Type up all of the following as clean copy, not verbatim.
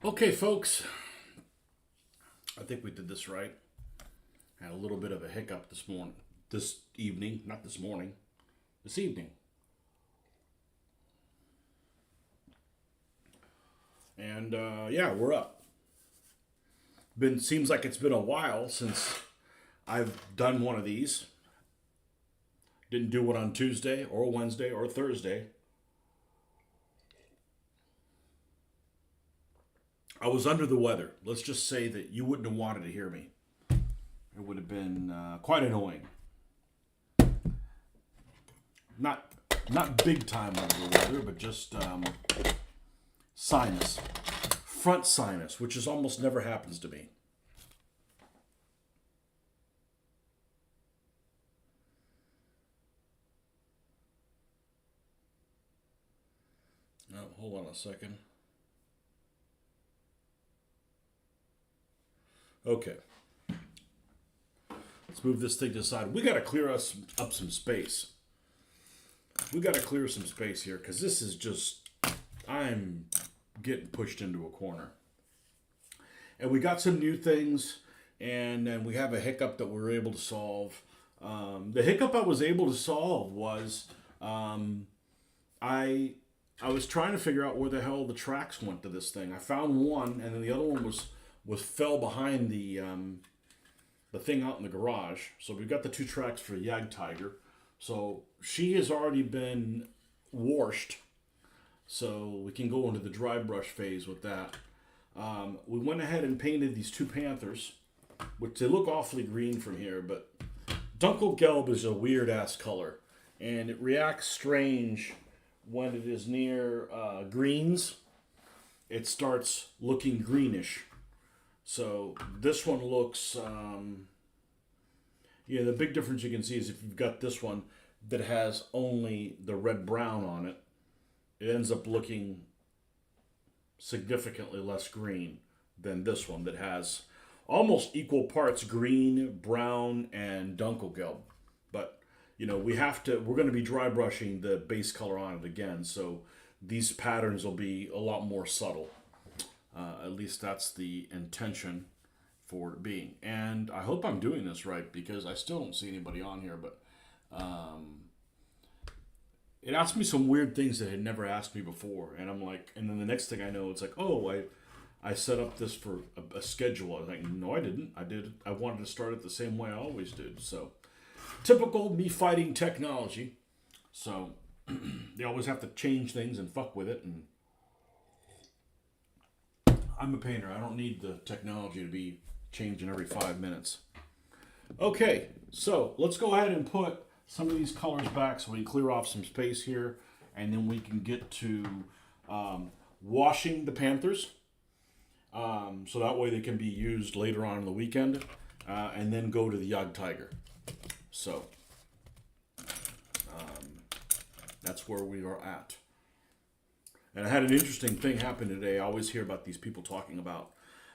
Okay, folks, I think we did this right. Had a little bit of a hiccup this evening, not this morning, this evening. And yeah, we're up. Seems like it's been a while since I've done one of these. Didn't do one on Tuesday or Wednesday or Thursday. I was under the weather. Let's just say that you wouldn't have wanted to hear me. It would have been quite annoying. Not not big time under the weather, but just sinus, front sinus, which is almost never happens to me. Oh, hold on a second. Okay, let's move this thing to the side. We got to clear us up some space. We got to clear some space here because this is just I'm getting pushed into a corner. And we got some new things, and then we have a hiccup that we were able to solve. The hiccup I was able to solve was um, I I was trying to figure out where the hell the tracks went to this thing. I found one, and then the other one was fell behind the thing out in the garage. So we've got the two tracks for Yag Tiger. So she has already been washed, so we can go into the dry brush phase with that. We went ahead and painted these two panthers, which they look awfully green from here, but Dunkelgelb is a weird ass color, and it reacts strange when it is near greens. It starts looking greenish. So this one looks, yeah, the big difference you can see is if you've got this one that has only the red brown on it, it ends up looking significantly less green than this one that has almost equal parts green, brown, and Dunkelgelb. But we're going to be dry brushing the base color on it again, so these patterns will be a lot more subtle. At least that's the intention for it being. And I hope I'm doing this right because I still don't see anybody on here, but it asked me some weird things that it had never asked me before, and I'm like, and then the next thing I know, it's like, oh, I set up this for a schedule. I was like, no, I didn't. I wanted to start it the same way I always did. So typical me fighting technology. So they always have to change things and fuck with it. And I'm a painter. I don't need the technology to be changing every 5 minutes. Okay, so let's go ahead and put some of these colors back so we can clear off some space here, and then we can get to washing the Panthers, so that way they can be used later on in the weekend, and then go to the Yag Tiger. So that's where we are at. And I had an interesting thing happen today. I always hear about these people talking about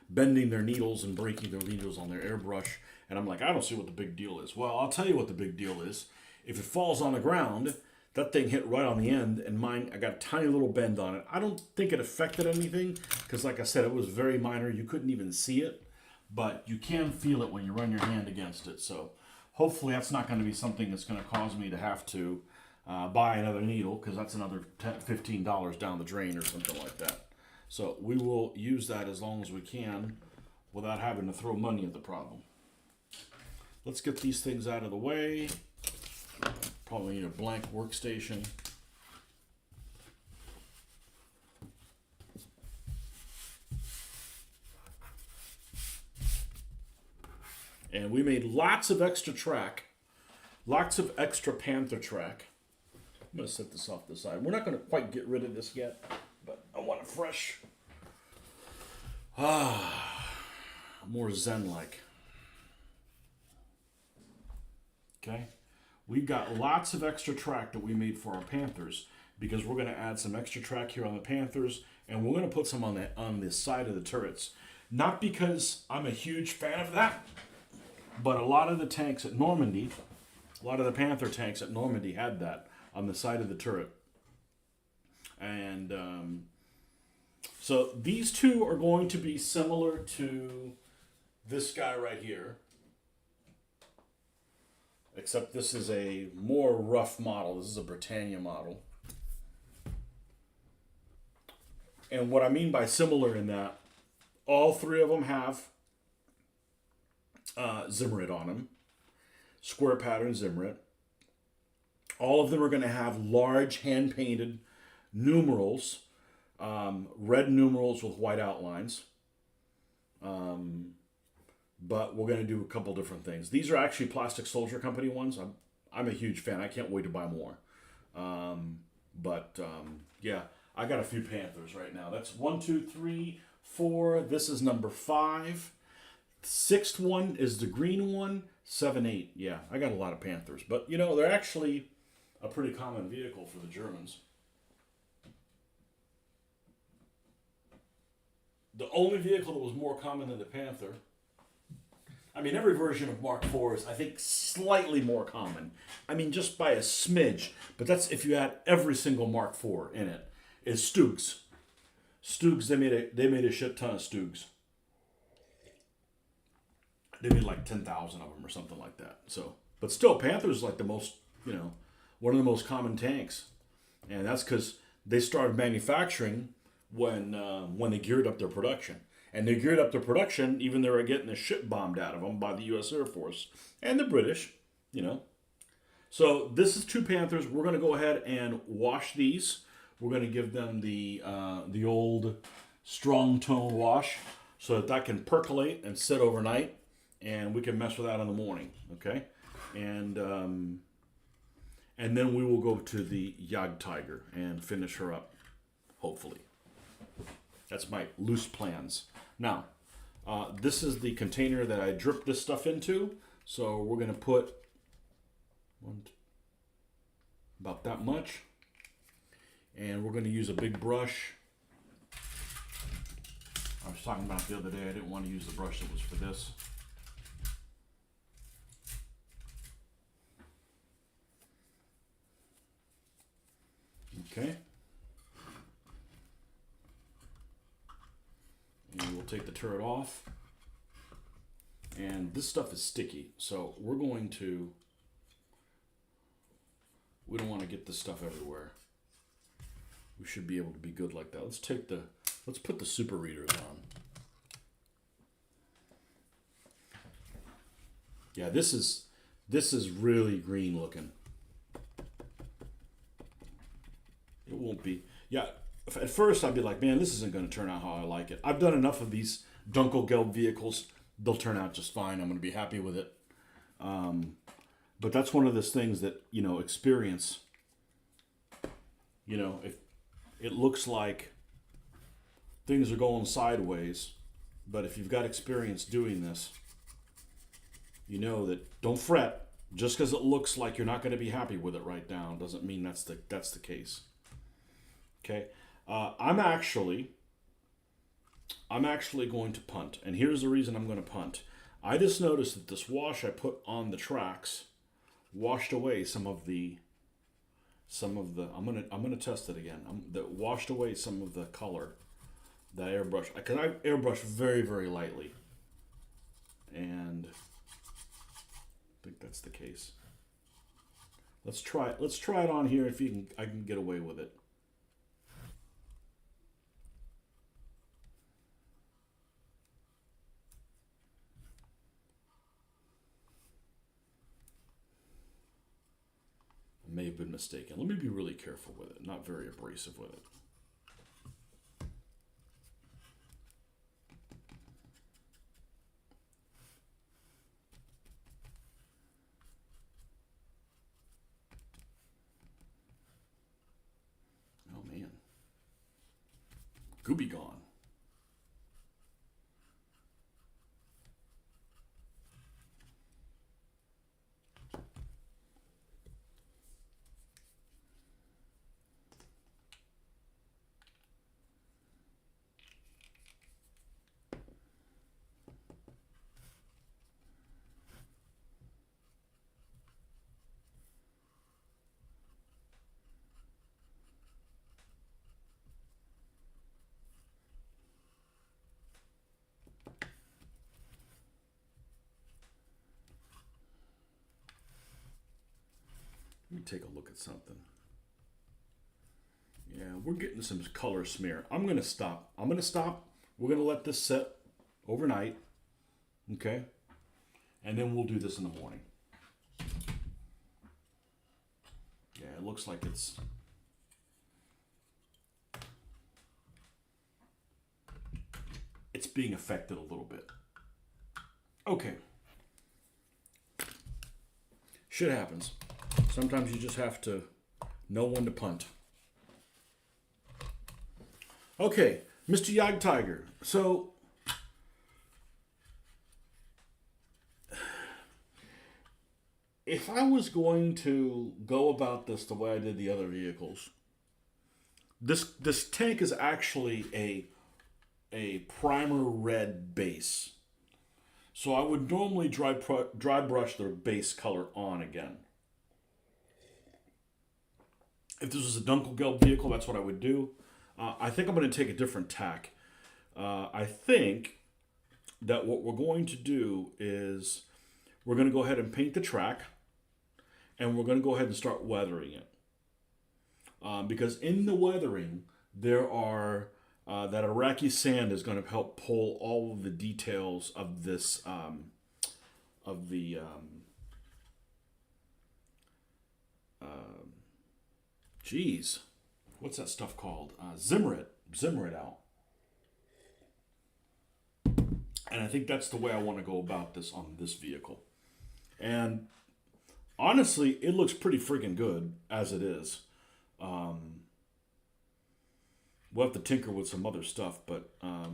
bending their needles and breaking their needles on their airbrush. And I'm like, I don't see what the big deal is. Well, I'll tell you what the big deal is. If it falls on the ground, that thing hit right on the end, and mine, I got a tiny little bend on it. I don't think it affected anything, because like I said, it was very minor. You couldn't even see it, but you can feel it when you run your hand against it. So hopefully that's not going to be something that's going to cause me to have to buy another needle, because that's another $15 down the drain or something like that. So we will use that as long as we can without having to throw money at the problem. Let's get these things out of the way. Probably need a blank workstation. And we made lots of extra track, lots of extra panther track. I'm going to set this off the side. We're not going to quite get rid of this yet, but I want it fresh. More zen-like. Okay? We've got lots of extra track that we made for our Panthers because we're going to add some extra track here on the Panthers, and we're going to put some on the side of the turrets. Not because I'm a huge fan of that, but a lot of the tanks at Normandy, a lot of the Panther tanks at Normandy had that on the side of the turret. And So these two are going to be similar to this guy right here, except this is a more rough model. This is a Britannia model. And what I mean by similar in that, all three of them have Zimmerit on them, square pattern Zimmerit. All of them are going to have large hand-painted numerals, red numerals with white outlines. But we're going to do a couple different things. These are actually Plastic Soldier Company ones. I'm a huge fan. I can't wait to buy more. Yeah, I got a few Panthers right now. That's 1, 2, 3, 4. This is number 5. Sixth one is the green one. 7, 8. Yeah, I got a lot of Panthers. But, you know, they're actually a pretty common vehicle for the Germans. The only vehicle that was more common than the Panther, I mean, every version of Mark IV is, I think, slightly more common. I mean, just by a smidge. But that's if you add every single Mark IV in it. Is Stugs. Stugs, they made a shit ton of Stugs. They made like 10,000 of them or something like that. So, but still, Panther's like the most, you know, one of the most common tanks, and that's because they started manufacturing when they geared up their production. And they geared up their production even they were getting the shit bombed out of them by the U.S. Air Force and the British, you know. So this is 2 Panthers. We're going to go ahead and wash these. We're going to give them the old strong tone wash so that can percolate and sit overnight, and we can mess with that in the morning, okay? And then we will go to the Jagd Tiger and finish her up, hopefully. That's my loose plans. Now, this is the container that I dripped this stuff into. So we're going to put about that much. And we're going to use a big brush. I was talking about the other day, I didn't want to use the brush that was for this. Okay. And we'll take the turret off. And this stuff is sticky, so we don't want to get this stuff everywhere. We should be able to be good like that. Let's put the super readers on. Yeah, this is really green looking. It won't be. Yeah, at first I'd be like, man, this isn't going to turn out how I like it. I've done enough of these Dunkelgelb vehicles. They'll turn out just fine. I'm going to be happy with it. But that's one of those things that, you know, experience, you know, if it looks like things are going sideways, but if you've got experience doing this, you know that don't fret. Just because it looks like you're not going to be happy with it right now doesn't mean that's the case. Okay, I'm actually going to punt, and here's the reason I'm going to punt. I just noticed that this wash I put on the tracks washed away some of the. I'm gonna test it again. That washed away some of the color that I airbrush. Because I airbrush very, very lightly, and I think that's the case. Let's try it on here. If I can get away with it. May have been mistaken. Let me be really careful with it, not very abrasive with it. Oh man. Gooby gone. take a look at something. Yeah, we're getting some color smear. I'm going to stop. We're going to let this set overnight. Okay? And then we'll do this in the morning. Yeah, it looks like it's being affected a little bit. Okay. Shit happens. Sometimes you just have to know when to punt. Okay, Mr. Yag Tiger. So, if I was going to go about this the way I did the other vehicles, this tank is actually a primer red base. So I would normally dry brush the base color on again. If this was a Dunkelgelb vehicle, that's what I would do. I think I'm going to take a different tack. I think that what we're going to do is we're going to go ahead and paint the track, and we're going to go ahead and start weathering it. Because in the weathering, there are that Iraqi sand is going to help pull all of the details of this what's that stuff called? Zimmerit out. And I think that's the way I want to go about this on this vehicle. And honestly, it looks pretty freaking good as it is. We'll have to tinker with some other stuff, but so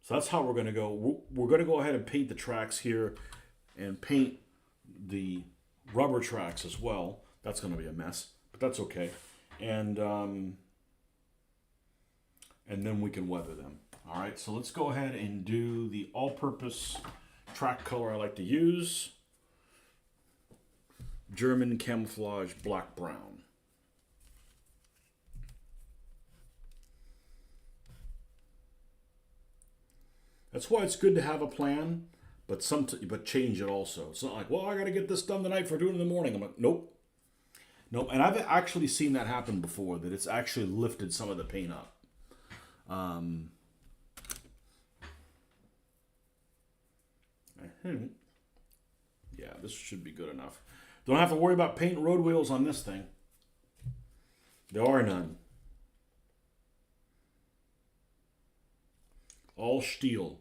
that's how we're going to go. We're going to go ahead and paint the tracks here and paint the rubber tracks as well. That's going to be a mess, but that's okay. And then we can weather them. All right, so let's go ahead and do the all-purpose track color I like to use. German camouflage black brown. That's why it's good to have a plan, but change it also. It's not like, well, I got to get this done tonight for doing it in the morning. I'm like, nope. And I've actually seen that happen before, that it's actually lifted some of the paint up. Yeah, this should be good enough. Don't have to worry about paint road wheels on this thing. There are none. All steel.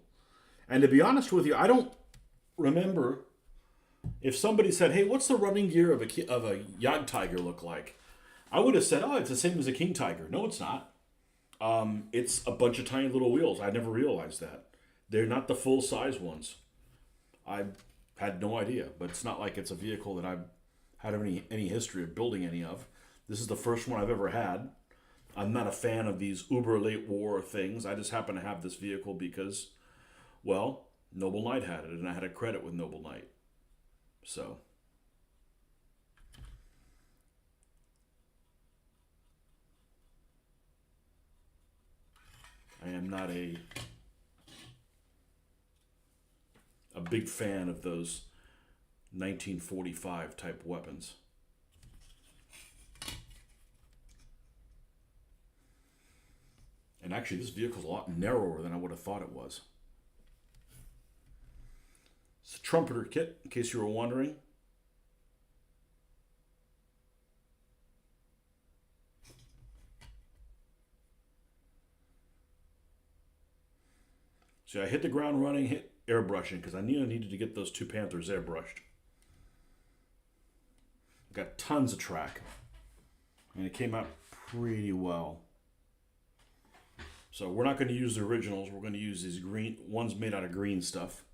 And to be honest with you, I don't remember if somebody said, hey, what's the running gear of a Yag Tiger look like? I would have said, oh, it's the same as a King Tiger. No, it's not. It's a bunch of tiny little wheels. I never realized that. They're not the full-size ones. I had no idea, but it's not like it's a vehicle that I've had any history of building any of. This is the first one I've ever had. I'm not a fan of these uber late war things. I just happen to have this vehicle because, well, Noble Knight had it, and I had a credit with Noble Knight. So, I am not a big fan of those 1945 type weapons. And actually, this vehicle's a lot narrower than I would have thought it was. It's a trumpeter kit, in case you were wondering. See, I hit the ground running, hit airbrushing, because I needed to get those two Panthers airbrushed. Got tons of track. And it came out pretty well. So we're not going to use the originals. We're going to use these green ones made out of green stuff.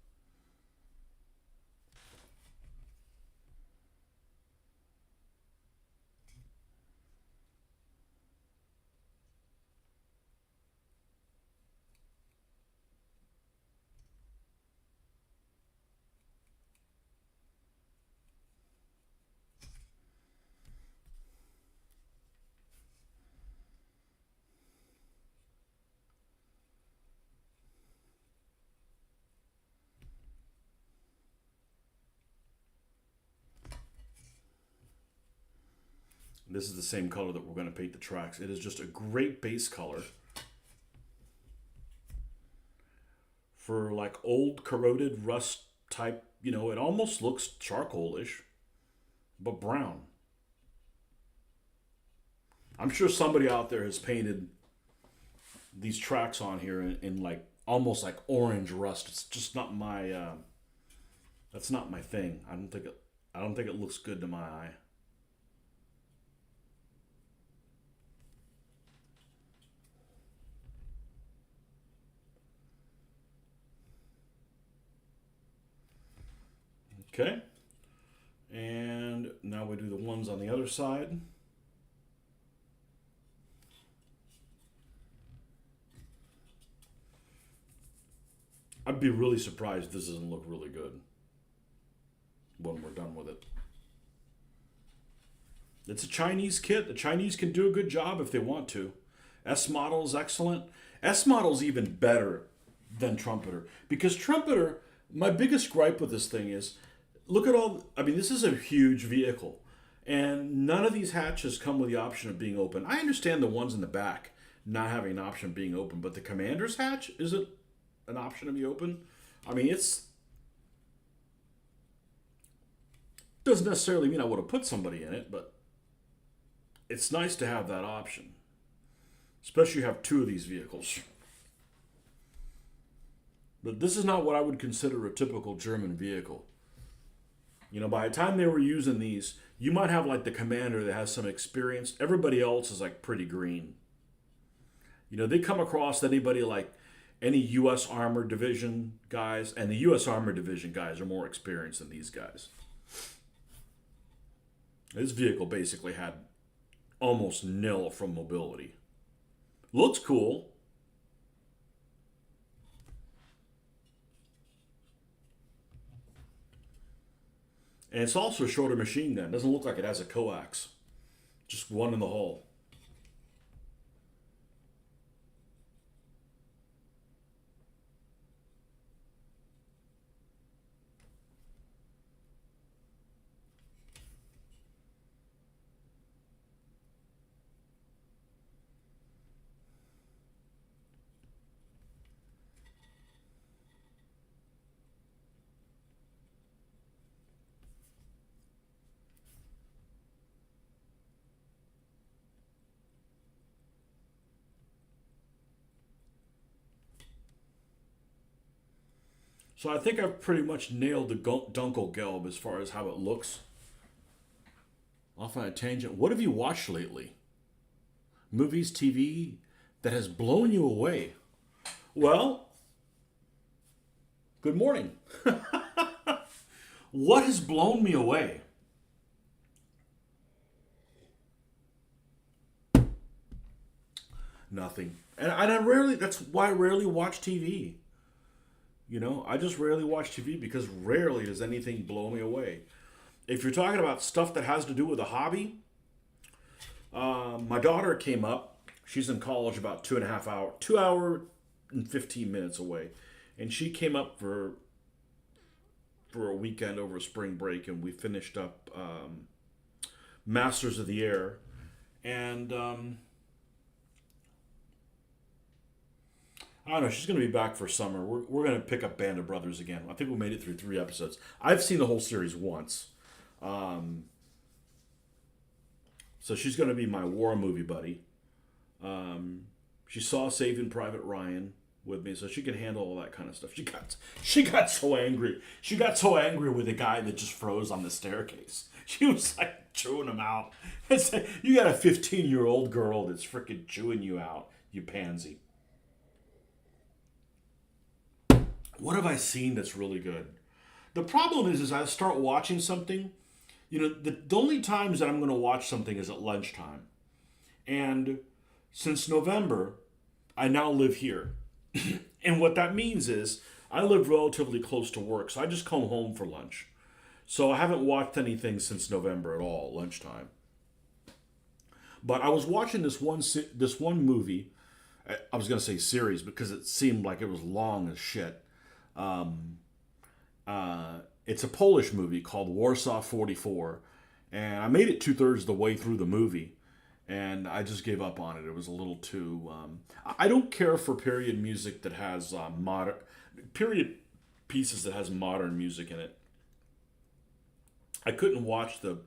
This is the same color that we're going to paint the tracks. It is just a great base color for like old corroded rust type. You know, it almost looks charcoalish, but brown. I'm sure somebody out there has painted these tracks on here in like almost like orange rust. It's just not my. That's not my thing. I don't think it. I don't think it looks good to my eye. Okay. And now we do the ones on the other side. I'd be really surprised if this doesn't look really good when we're done with it. It's a Chinese kit. The Chinese can do a good job if they want to. S model is excellent. S model is even better than Trumpeter because Trumpeter, my biggest gripe with this thing is, look at all. I mean, this is a huge vehicle, and none of these hatches come with the option of being open. I understand the ones in the back not having an option of being open, but the Commander's hatch isn't an option to be open. I mean, it's doesn't necessarily mean I would have put somebody in it, but it's nice to have that option, especially you have two of these vehicles. But this is not what I would consider a typical German vehicle. You know, by the time they were using these, you might have like the Commander that has some experience. Everybody else is like pretty green. You know, they come across anybody like any U.S. Armored Division guys, and the U.S. Armored Division guys are more experienced than these guys. This vehicle basically had almost nil from mobility. Looks cool. And it's also a shorter machine gun. It doesn't look like it has a coax. Just one in the hull. So I think I've pretty much nailed the Dunkelgelb as far as how it looks. Off on a tangent. What have you watched lately? Movies, TV that has blown you away? Well, good morning. What has blown me away? Nothing. And I rarely, that's why I rarely watch TV. You know, I just rarely watch TV because rarely does anything blow me away. If you're talking about stuff that has to do with a hobby, my daughter came up. She's in college about 2 hour and 15 minutes away. And she came up for a weekend over spring break, and we finished up Masters of the Air. And I don't know. She's going to be back for summer. We're going to pick up Band of Brothers again. I think we made it through 3 episodes. I've seen the whole series once. So she's going to be my war movie buddy. She saw Saving Private Ryan with me, so she can handle all that kind of stuff. She got so angry. She got so angry with the guy that just froze on the staircase. She was like chewing him out. It's like, you got a 15-year-old girl that's freaking chewing you out, you pansy. What have I seen that's really good? The problem is I start watching something, you know, the only times that I'm going to watch something is at lunchtime. And since November, I now live here. And what that means is I live relatively close to work, so I just come home for lunch. So I haven't watched anything since November at all, lunchtime. But I was watching this one movie. I was going to say series because it seemed like it was long as shit. It's a Polish movie called Warsaw 44, and I made it 2/3 the way through the movie, and I just gave up on it. It was a little too. I don't care for period music that has modern period pieces that has modern music in it. I couldn't watch the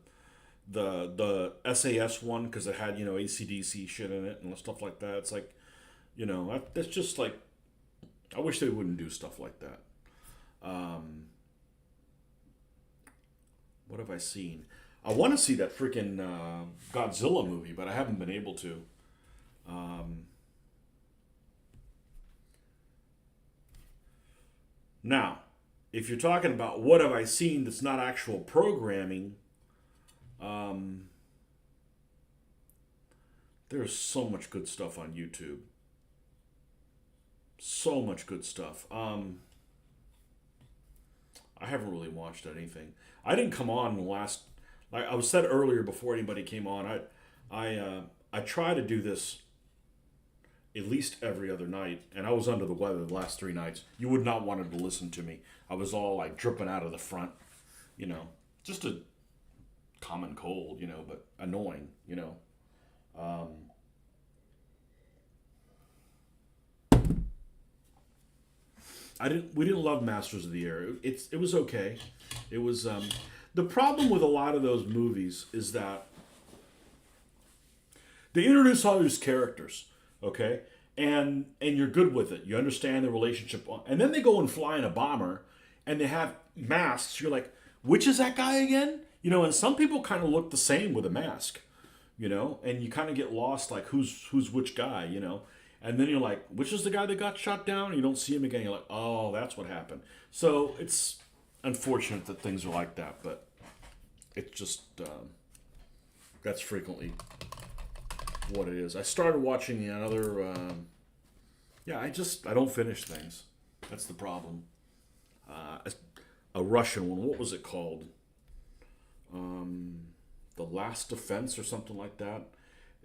SAS one because it had ACDC shit in it and stuff like that. It's like that's just like I wish they wouldn't do stuff like that. Um, what have I seen? I want to see that freaking Godzilla movie, but I haven't been able to. Um, Now, if you're talking about what have I seen that's not actual programming, um, there's so much good stuff on YouTube. So much good stuff. I haven't really watched anything. I didn't come on the last. Like I was said earlier before anybody came on. I try to do this at least every other night, and I was under the weather the last 3 nights. You would not want to listen to me. I was all like dripping out of the front, you know, just a common cold, but annoying. Um, we didn't love Masters of the Air. It was okay. It was the problem with a lot of those movies is that they introduce all these characters, okay, and you're good with it. You understand the relationship, and then they go and fly in a bomber, and they have masks. You're like, which is that guy again? And some people kind of look the same with a mask, and you kind of get lost, like who's which guy. And then you're like, which is the guy that got shot down? And you don't see him again. You're like, oh, that's what happened. So it's unfortunate that things are like that, but it's just that's frequently what it is. I started watching another. Yeah, I don't finish things. That's the problem. A Russian one. What was it called? The Last Defense or something like that.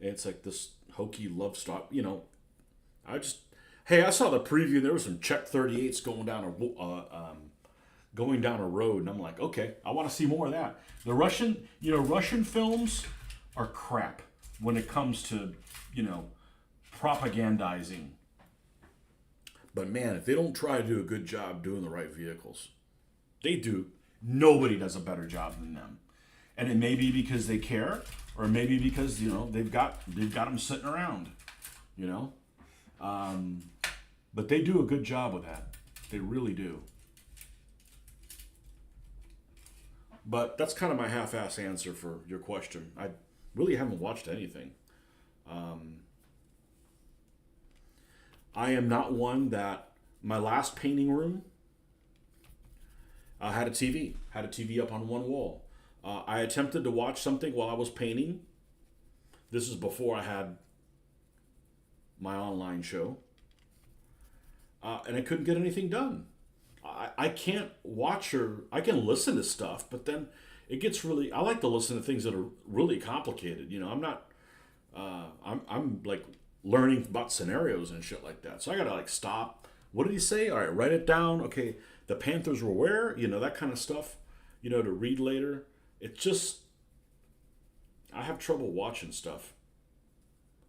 And it's like this hokey love story. I just hey, I saw the preview. There was some Czech 38s going down a road, and I'm like, okay, I want to see more of that. The Russian films are crap when it comes to propagandizing. But man, if they don't try to do a good job doing the right vehicles, they do. Nobody does a better job than them. And it may be because they care, or maybe because they've got them sitting around. You know. But they do a good job with that. They really do. But that's kind of my half-ass answer for your question. I really haven't watched anything. I am not one that my last painting room had a TV. Had a TV up on one wall. I attempted to watch something while I was painting. This is before I had my online show. And I couldn't get anything done. I can't watch or I can listen to stuff, but then it gets really. I like to listen to things that are really complicated. I'm not. I'm like learning about scenarios and shit like that. So I gotta like stop. What did he say? All right, write it down. Okay, the Panthers were where? That kind of stuff. To read later. It's just I have trouble watching stuff.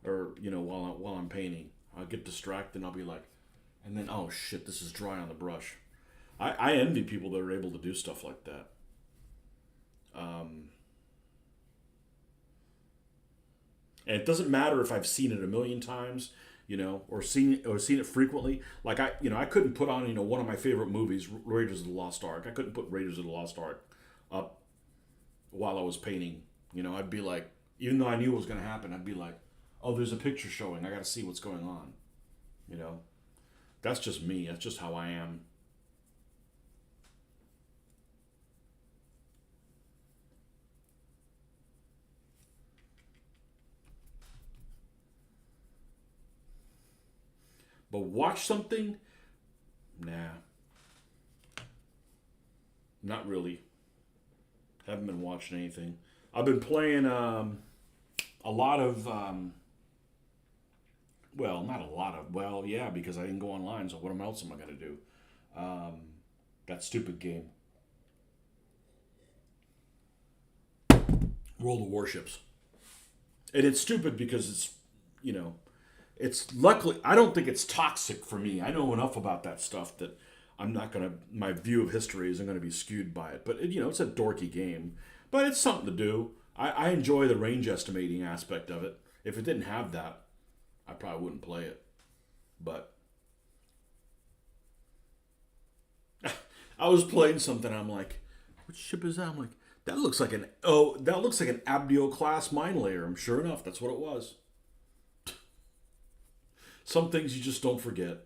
Or while I'm painting, I'll get distracted and I'll be like, and then oh shit, this is dry on the brush. I envy people that are able to do stuff like that. And it doesn't matter if I've seen it a million times, or seen it frequently. Like I couldn't put on one of my favorite movies, Raiders of the Lost Ark. I couldn't put Raiders of the Lost Ark up while I was painting. I'd be like, even though I knew what was going to happen, I'd be like, oh, there's a picture showing. I got to see what's going on. That's just me. That's just how I am. But watch something? Nah. Not really. Haven't been watching anything. I've been playing a lot of, well, not a lot of, well, yeah, because I didn't go online, so what else am I going to do? That stupid game. World of Warships. And it's stupid because it's, you know, it's luckily, I don't think it's toxic for me. I know enough about that stuff that I'm not going to, my view of history isn't going to be skewed by it. But, it's a dorky game. But it's something to do. I enjoy the range estimating aspect of it. If it didn't have that, I probably wouldn't play it. But I was playing something. I'm like, what ship is that? I'm like, that looks like an Abdio class mine layer. And sure enough, that's what it was. Some things you just don't forget.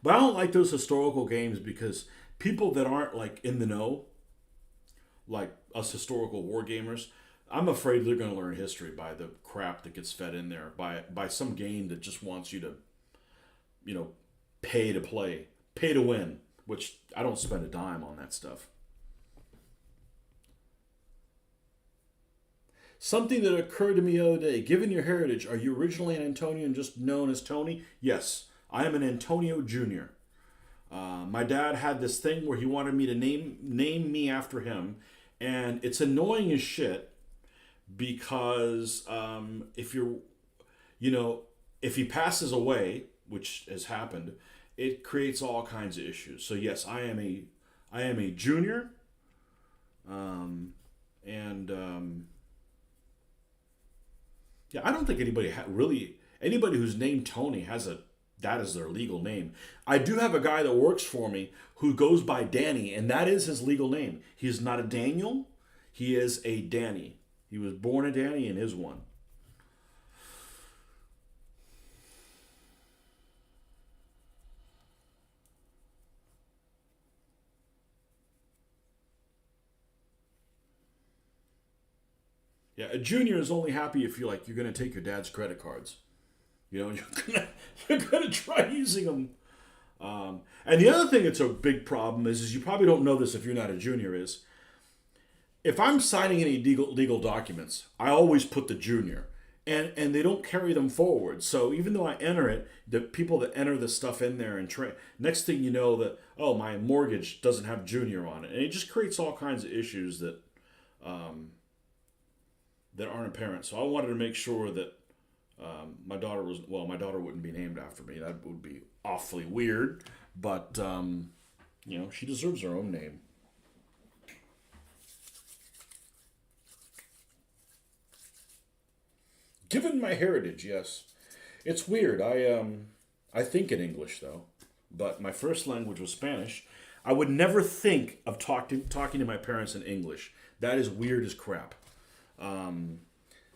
But I don't like those historical games because people that aren't like in the know, like us historical war gamers, I'm afraid they're going to learn history by the crap that gets fed in there by some game that just wants you to, you know, pay to play, pay to win, which I don't spend a dime on that stuff. Something that occurred to me the other day. Given your heritage, are you originally an Antonian just known as Tony? Yes, I am an Antonio Jr. My dad had this thing where he wanted me to name me after him, and it's annoying as shit because if you're, if he passes away, which has happened, it creates all kinds of issues. So yes, I am a junior, and yeah, I don't think anybody who's named Tony has that is their legal name. I do have a guy that works for me who goes by Danny, and that is his legal name. He's not a Daniel, he is a Danny. He was born a Danny and is one. Yeah, a junior is only happy if you're going to take your dad's credit cards. You're gonna try using them. And the other thing that's a big problem is you probably don't know this if you're not a junior, is if I'm signing any legal documents, I always put the junior, and they don't carry them forward. So even though I enter it, the people that enter the stuff in there and next thing you know that, oh, my mortgage doesn't have junior on it, and it just creates all kinds of issues that aren't apparent. So I wanted to make sure that my daughter wouldn't be named after me. That would be awfully weird, but she deserves her own name. Given my heritage, yes, it's weird. I think in English though, but my first language was Spanish. I would never think of talking to my parents in English. That is weird as crap.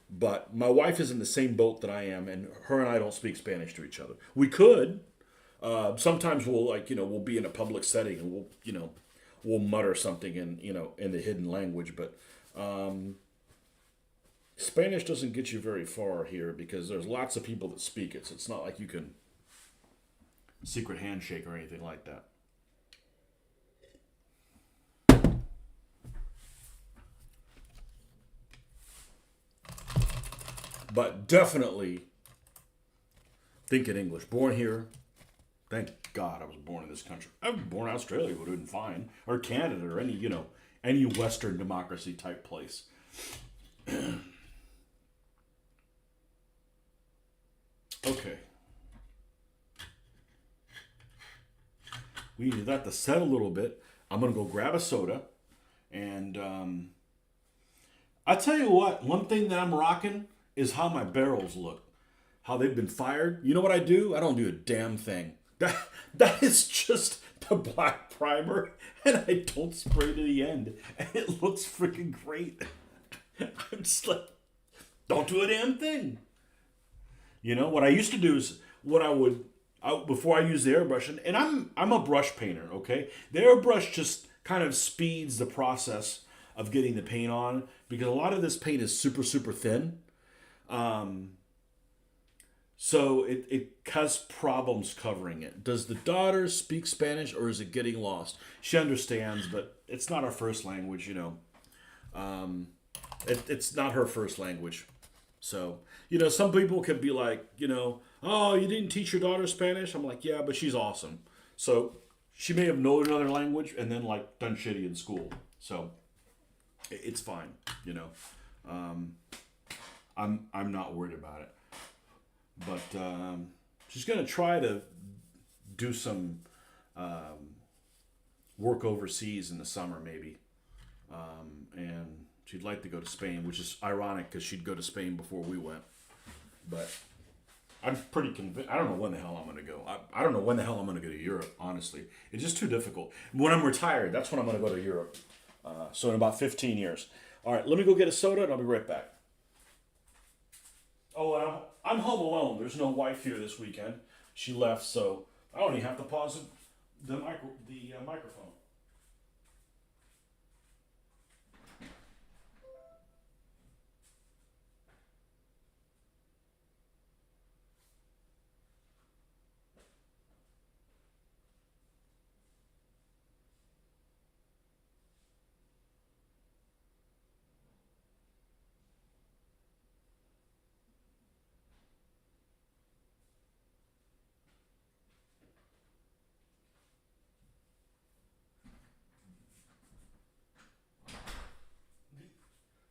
But my wife is in the same boat that I am, and her and I don't speak Spanish to each other. We could. Sometimes we'll be in a public setting and we'll mutter something in the hidden language, but Spanish doesn't get you very far here because there's lots of people that speak it. So it's not like you can secret handshake or anything like that. But definitely think in English. Born here. Thank God I was born in this country. I was born in Australia, would have been fine. Or Canada, or any Western democracy type place. Okay. We needed that to set a little bit. I'm going to go grab a soda. And I tell you what, one thing that I'm rocking is how my barrels look. How they've been fired. You know what I do? I don't do a damn thing. That is just the black primer, and I don't spray to the end. And it looks freaking great. I'm just like, don't do a damn thing. What I used to do is before I use the airbrush, and I'm a brush painter, okay? The airbrush just kind of speeds the process of getting the paint on because a lot of this paint is super, super thin. So it has problems covering it. Does the daughter speak Spanish or is it getting lost? She understands, but it's not her first language, It's not her first language. So, some people could be like, oh, you didn't teach your daughter Spanish? I'm like, yeah, but she's awesome. So She may have known another language and then like done shitty in school. So it's fine, you know. Um, I'm not worried about it. But she's gonna try to do some work overseas in the summer, maybe. And she'd like to go to Spain, which is ironic because she'd go to Spain before we went. But I'm pretty convinced. I don't know when the hell I'm going to go. I don't know when the hell I'm going to go to Europe, honestly. It's just too difficult. When I'm retired, that's when I'm going to go to Europe. So in about 15 years. All right, let me go get a soda and I'll be right back. Oh, and I'm home alone. There's no wife here this weekend. She left, so I don't even have to pause the microphone.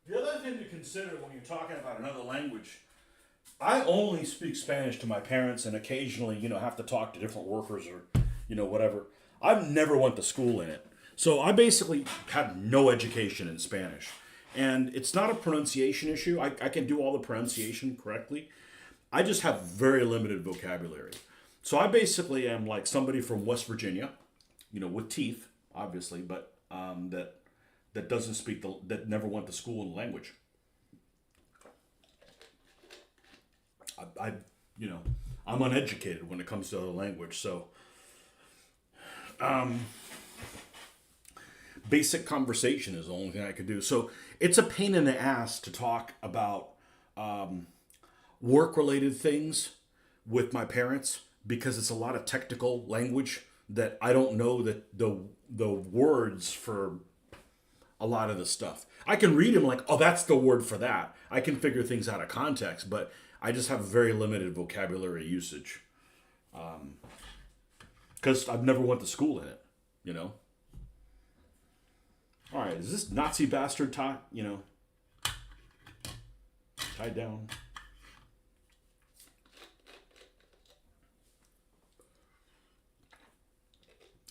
The other thing to consider when you're talking about another language, I only speak Spanish to my parents and occasionally, have to talk to different workers or, whatever. I've never went to school in it. So I basically had no education in Spanish. And it's not a pronunciation issue. I can do all the pronunciation correctly. I just have very limited vocabulary. So I basically am like somebody from West Virginia, with teeth, obviously, but that doesn't speak that never went to school in the language. I you know, I'm uneducated when it comes to other language, so basic conversation is the only thing I could do. So it's a pain in the ass to talk about work related things with my parents because it's a lot of technical language that I don't know the words for a lot of the stuff. I can read them like, oh, that's the word for that. I can figure things out of context, but I just have very limited vocabulary usage because I've never went to school in it. You know. All right, is this Nazi bastard tied? Tied down?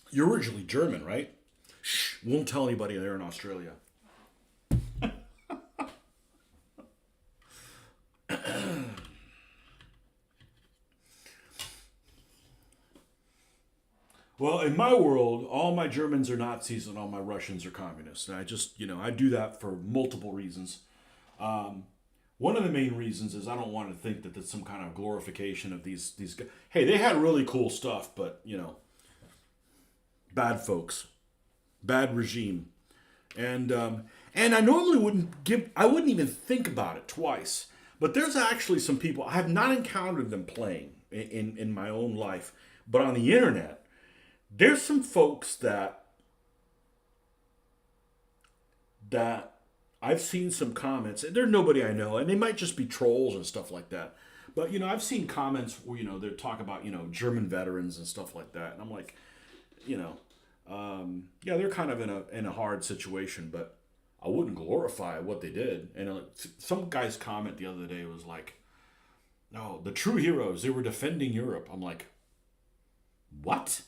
You're originally German, right? Shh, won't tell anybody they're in Australia. Well, in my world, all my Germans are Nazis and all my Russians are communists. And I just, I do that for multiple reasons. One of the main reasons is I don't want to think that there's some kind of glorification of these guys. Hey, they had really cool stuff, but bad folks, bad regime, and I normally I wouldn't even think about it twice. But there's actually some people I have not encountered them playing in my own life, but on the internet, there's some folks that I've seen some comments. And they're nobody I know, and they might just be trolls and stuff like that. But I've seen comments where they talk about German veterans and stuff like that, and I'm like, you know, yeah, they're kind of in a hard situation, but I wouldn't glorify what they did. And some guy's comment the other day was like, "No, the true heroes, they were defending Europe." I'm like, what?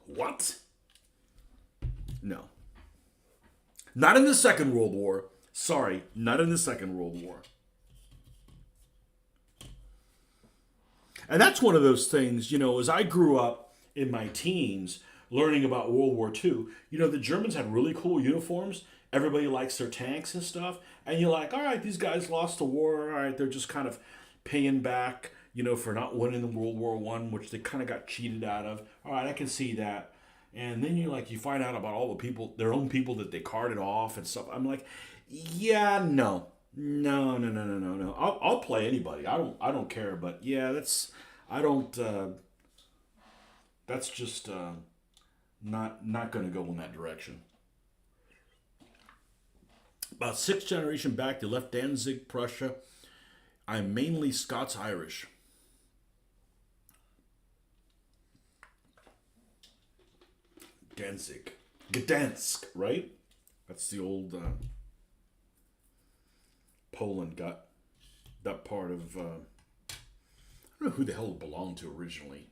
What? No. Not in the Second World War. Sorry, not in the Second World War. And that's one of those things, as I grew up in my teens learning about World War II, the Germans had really cool uniforms. Everybody likes their tanks and stuff. And you're like, all right, these guys lost the war. All right, they're just kind of paying back, for not winning the World War One, which they kind of got cheated out of. All right, I can see that. And then you find out about all the people, their own people that they carted off and stuff. I'm like, yeah, no, no, no, no, no, no, no. I'll play anybody. I don't care. But yeah, I don't. That's just not going to go in that direction. About sixth generation back, they left Danzig, Prussia. I'm mainly Scots Irish. Gdansk, right? That's the old Poland got that part of. I don't know who the hell it belonged to originally.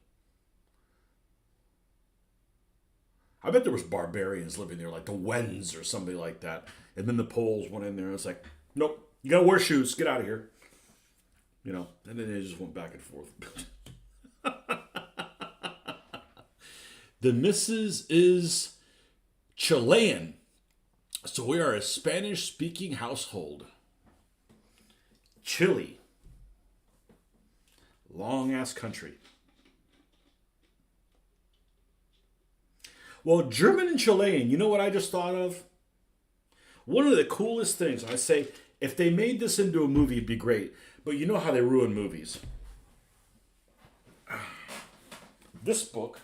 I bet there was barbarians living there, like the Wends or somebody like that. And then the Poles went in there and it's like, nope, you gotta wear shoes, get out of here. You know, and then they just went back and forth. The missus is Chilean. So we are a Spanish-speaking household. Chile. Long-ass country. Well, German and Chilean, you know what I just thought of? One of the coolest things, I say, if they made this into a movie, it'd be great. But you know how they ruin movies. This book,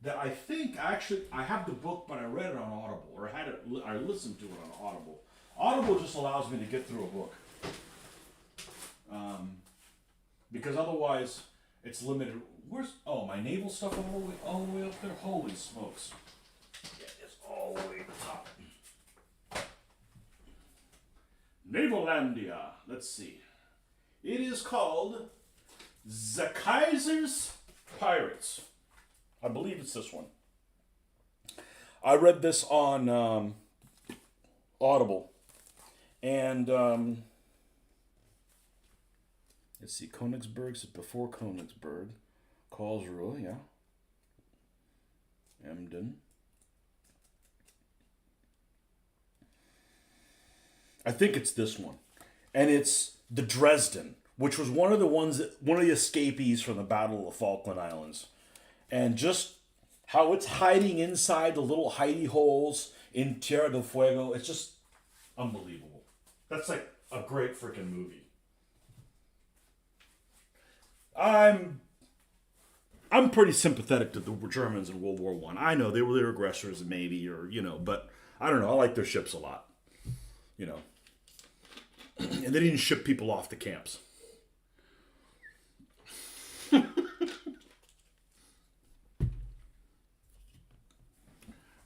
that I think, actually, I have the book, but I read it on Audible, or I listened to it on Audible. Audible just allows me to get through a book. Because otherwise, it's limited. My naval stuff all the way up there? Holy smokes. Yeah, it's all the way at the top. Navalandia. Let's see. It is called The Kaiser's Pirates. I believe it's this one. I read this on Audible. And let's see, Königsberg is before Königsberg. Karlsruhe, yeah. Emden. I think it's this one. And it's the Dresden, which was one of the escapees from the Battle of the Falkland Islands. And just how it's hiding inside the little hidey holes in Tierra del Fuego, it's just unbelievable. That's like a great freaking movie. I'm pretty sympathetic to the Germans in World War I. I know they were their aggressors, maybe, or, but I don't know. I like their ships a lot, And they didn't ship people off the camps.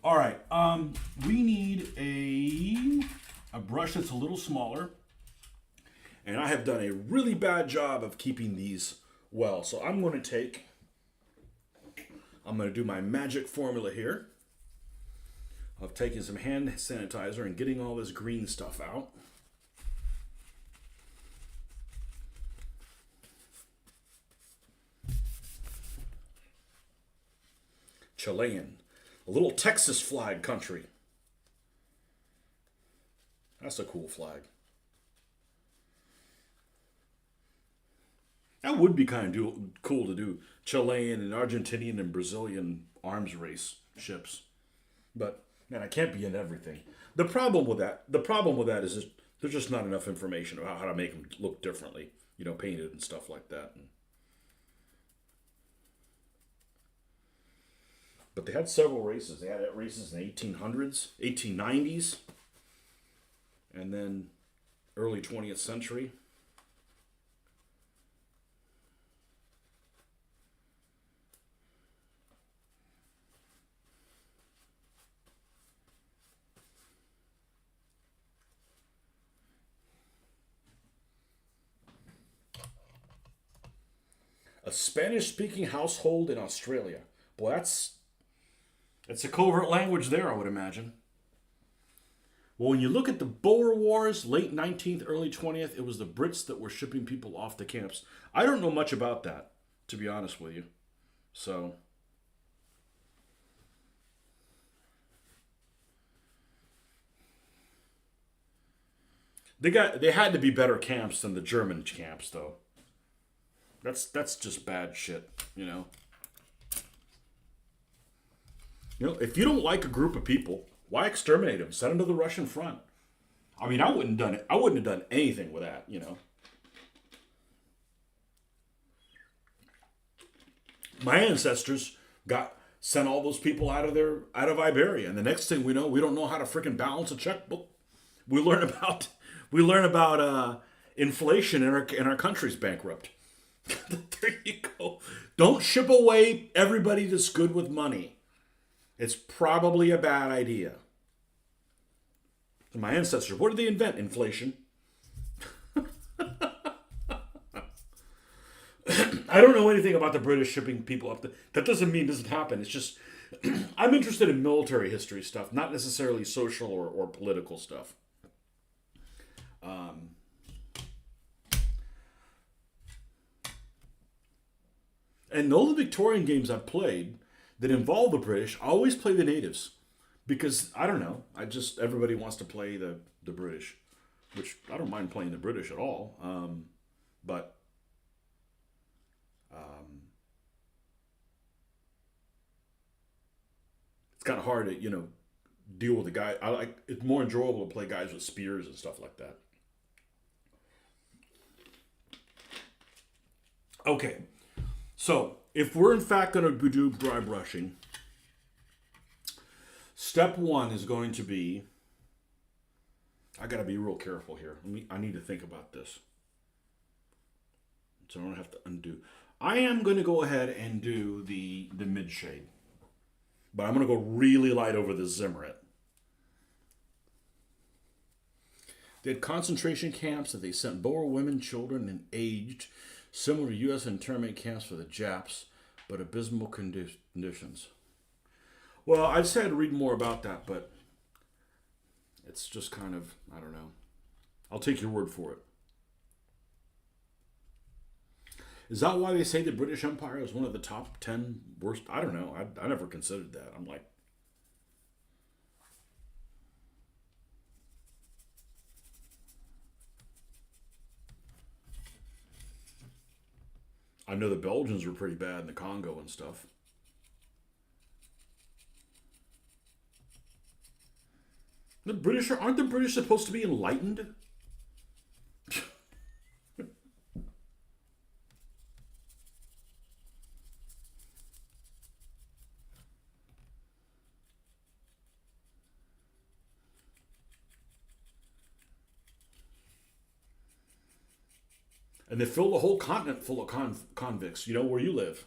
All right. We need a brush that's a little smaller. And I have done a really bad job of keeping these well. So I'm going to do my magic formula here of taking some hand sanitizer and getting all this green stuff out. Chilean, a little Texas flag country. That's a cool flag. That would be kind of cool to do Chilean and Argentinian and Brazilian arms race ships. But man, I can't be in everything. The problem with that is there's just not enough information about how to make them look differently, painted and stuff like that. But they had several races. They had races in the 1800s, 1890s, and then early 20th century. A Spanish-speaking household in Australia. Boy, it's a covert language there, I would imagine. Well, when you look at the Boer Wars, late 19th, early 20th, it was the Brits that were shipping people off the camps. I don't know much about that, to be honest with you. So they had to be better camps than the German camps, though. That's just bad shit, if you don't like a group of people, why exterminate them? Send them to the Russian front. I mean, I wouldn't have done anything with that, My ancestors sent all those people out of Iberia, and the next thing we know, we don't know how to freaking balance a checkbook. We learn about inflation and our country's bankrupt. There you go. Don't ship away everybody that's good with money. It's probably a bad idea. My ancestors, what did they invent? Inflation. I don't know anything about the British shipping people up. That doesn't mean it doesn't happen. It's just I'm interested in military history stuff, not necessarily social or political stuff. And all the Victorian games I've played that involve the British, I always play the natives. Because, I don't know, everybody wants to play the British. Which, I don't mind playing the British at all. But it's kind of hard to, deal with the guy. It's more enjoyable to play guys with spears and stuff like that. Okay. So, if we're in fact going to do dry brushing, step one is going to be, I got to be real careful here. I need to think about this. So I don't have to undo. I am going to go ahead and do the mid shade. But I'm going to go really light over the Zimmerit. They had concentration camps that they sent Boer women, children, and aged, similar to U.S. internment camps for the Japs, but abysmal conditions. Well, I just had to read more about that, but it's just kind of, I don't know. I'll take your word for it. Is that why they say the British Empire is one of the top 10 worst? I don't know. I never considered that. I'm like, I know the Belgians were pretty bad in the Congo and stuff. Aren't the British supposed to be enlightened? And they filled the whole continent full of convicts. You know where you live.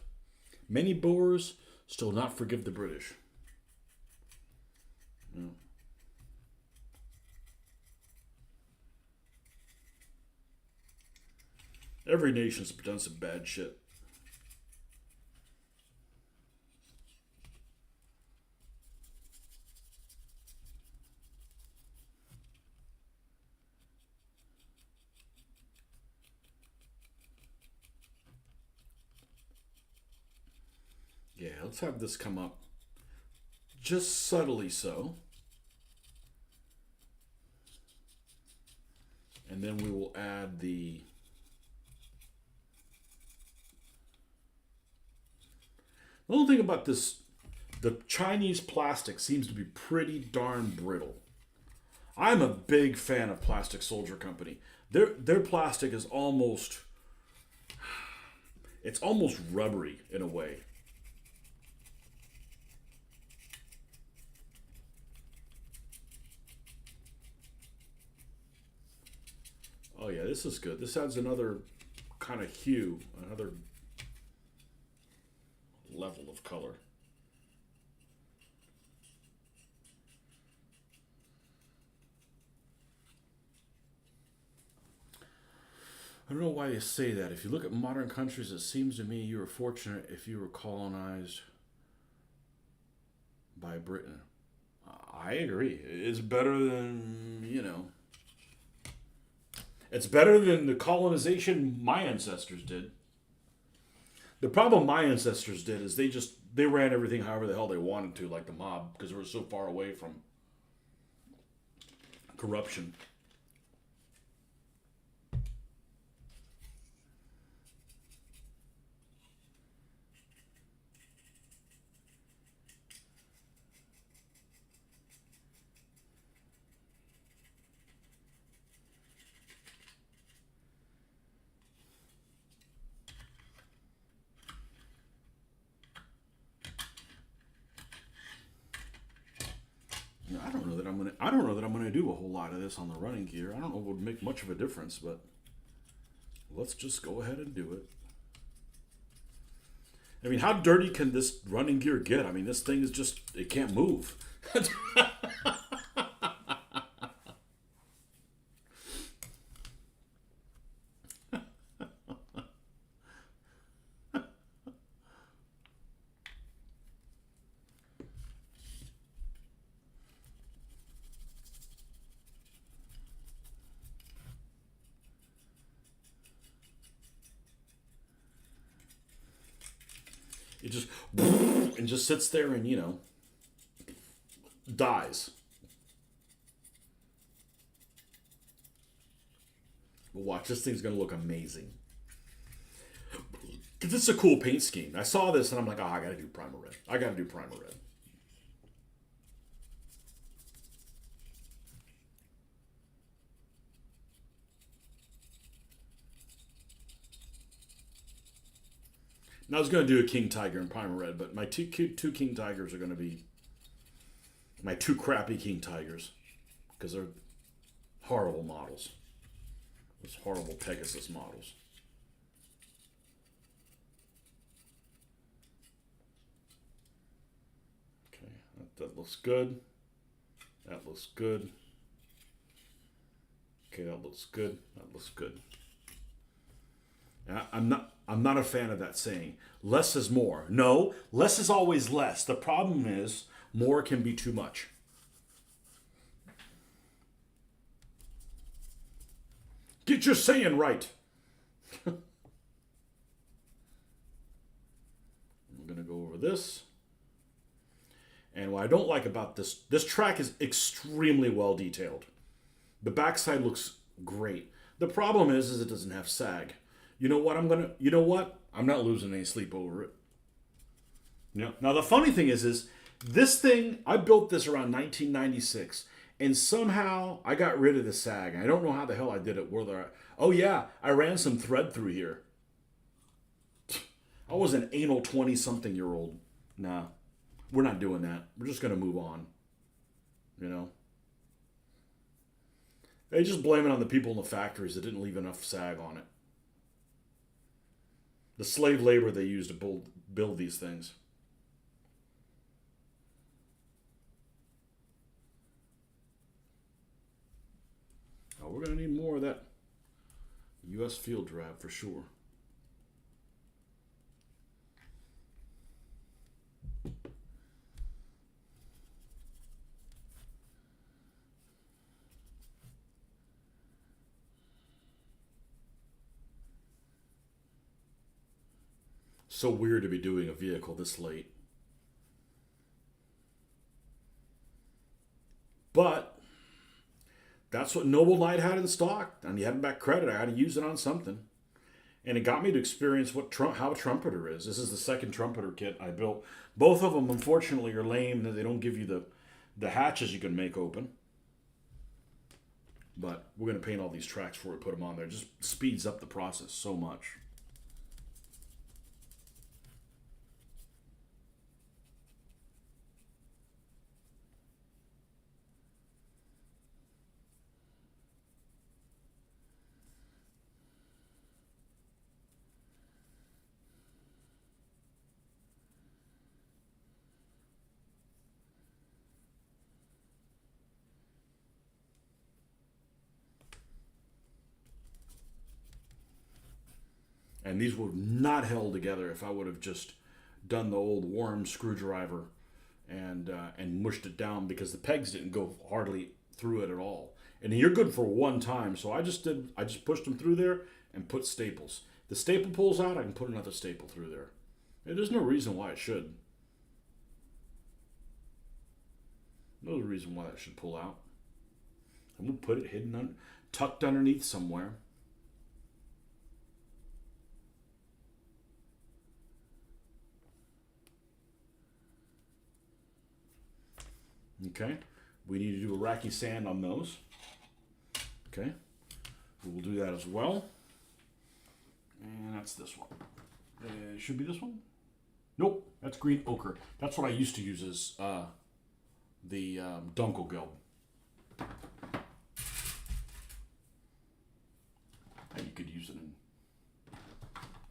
Many Boers still not forgive the British. Yeah. Every nation's done some bad shit. Yeah, let's have this come up just subtly so. And then we will add the only thing about this, the Chinese plastic seems to be pretty darn brittle. I'm a big fan of Plastic Soldier Company. Their plastic is almost rubbery in a way. Oh yeah, this is good. This adds another kind of hue, another level of color. I don't know why they say that. If you look at modern countries, it seems to me you were fortunate if you were colonized by Britain. I agree. It's better than, it's better than the colonization my ancestors did. The problem my ancestors did is they ran everything however the hell they wanted to, like the mob, because they were so far away from corruption. I don't know that I'm gonna do a whole lot of this on the running gear. I don't know if it would make much of a difference, but let's just go ahead and do it. I mean, how dirty can this running gear get? I mean, this thing is just, it can't move. It just, and just sits there and, dies. But watch, this thing's going to look amazing. Because this is a cool paint scheme. I saw this and I'm like, oh, I got to do primer red. I got to do primer red. And I was going to do a King Tiger and primer red, but my two King Tigers are going to be my two crappy King Tigers. Because they're horrible models. Those horrible Pegasus models. Okay, that looks good. That looks good. Okay, that looks good. That looks good. I'm not a fan of that saying. Less is more. No, less is always less. The problem is more can be too much. Get your saying right. I'm going to go over this. And what I don't like about this track is extremely well detailed. The backside looks great. The problem is it doesn't have sag. You know what? I'm not losing any sleep over it. Yeah. Now the funny thing is this thing, I built this around 1996, and somehow I got rid of the sag. I don't know how the hell I did it. Oh yeah, I ran some thread through here. I was an anal 20-something-year-old. Nah, we're not doing that. We're just gonna move on. They just blame it on the people in the factories that didn't leave enough sag on it. The slave labor they used to build these things. Oh, we're going to need more of that U.S. field drab for sure. So weird to be doing a vehicle this late. But that's what Noble Knight had in stock. And you had them back credit. I had to use it on something. And it got me to experience how a trumpeter is. This is the second trumpeter kit I built. Both of them, unfortunately, are lame. They don't give you the hatches you can make open. But we're going to paint all these tracks before we put them on there. It just speeds up the process so much. And these would have not held together if I would have just done the old worm screwdriver and mushed it down, because the pegs didn't go hardly through it at all. And you're good for one time, so I just pushed them through there and put staples. The staple pulls out, I can put another staple through there. And there's no reason why it should. No reason why that should pull out. I'm gonna put it tucked underneath somewhere. Okay, we need to do a racky sand on those. Okay, we will do that as well. And that's this one. It should be this one. Nope, that's green ochre. That's what I used to use as the Dunkelgelb. And you could use it in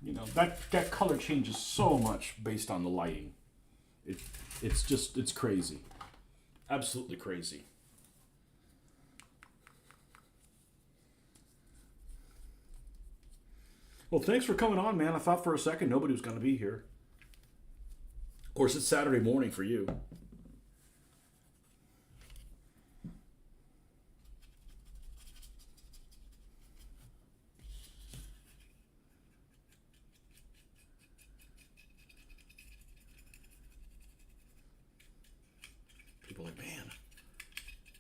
You know, that color changes so much based on the lighting. It, it's crazy. Absolutely crazy. Well, thanks for coming on, man. I thought for a second nobody was going to be here. Of course, it's Saturday morning for you. People are like, man,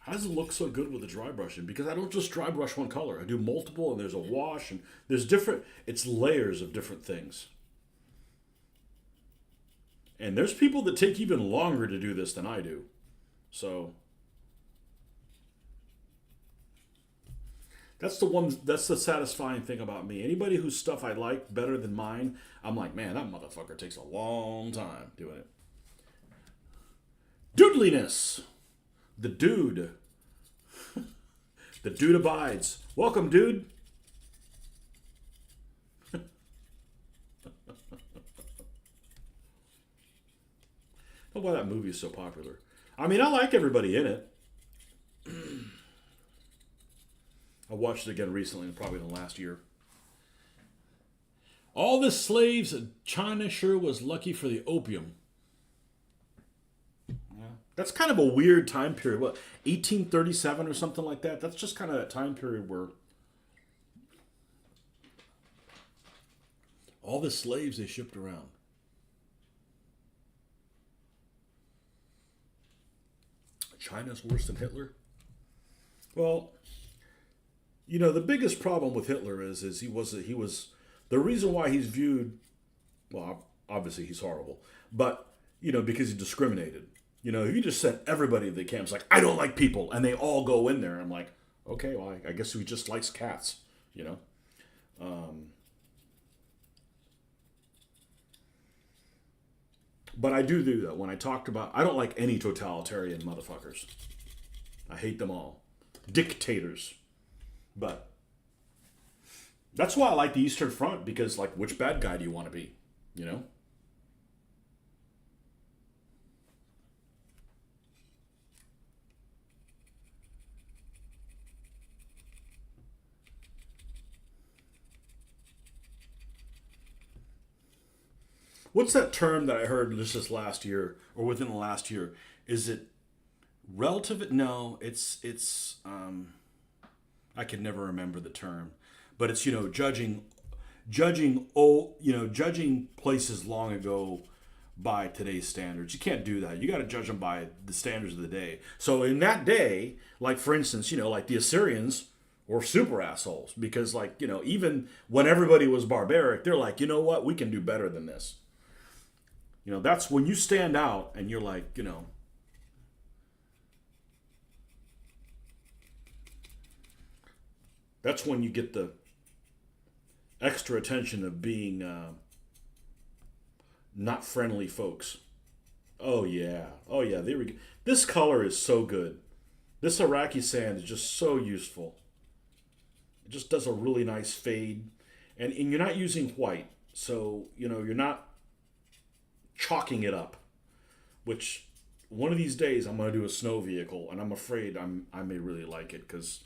how does it look so good with the dry brushing? Because I don't just dry brush one color. I do multiple, and there's a wash, and there's different, it's layers of different things. And there's people that take even longer to do this than I do. So that's the satisfying thing about me. Anybody whose stuff I like better than mine, I'm like, man, that motherfucker takes a long time doing it. Doodliness. The dude. The dude abides. Welcome, dude. Don't know why that movie is so popular. I mean, I like everybody in it. I watched it again recently, probably in the last year. All the slaves, China sure was lucky for the opium. Yeah. That's kind of a weird time period. What, 1837 or something like that? That's just kind of that time period where all the slaves they shipped around. China's worse than Hitler? Well, you know, the biggest problem with Hitler is he was the reason why he's viewed, well, obviously he's horrible, but you know, because he discriminated. You know, if you just sent everybody to the camps like, I don't like people, and they all go in there, I'm like, okay, well, I guess he just likes cats, you know. But I do that when I talked about, I don't like any totalitarian motherfuckers. I hate them all. Dictators. But that's why I like the Eastern Front, because, like, which bad guy do you want to be? You know? What's that term that I heard just this last year, or within the last year? Is it relative? No, it's I can never remember the term, but it's, you know, judging places long ago by today's standards. You can't do that. You got to judge them by the standards of the day. So in that day, like for instance, you know, like the Assyrians were super assholes because, like, you know, even when everybody was barbaric, they're like, you know what, we can do better than this. You know, that's when you stand out and you're like, you know, that's when you get the extra attention of being not friendly folks. Oh yeah. There we go. This color is so good. This Iraqi sand is just so useful. It just does a really nice fade, and you're not using white, so you know you're not chalking it up. Which one of these days I'm going to do a snow vehicle, and I'm afraid I may really like it because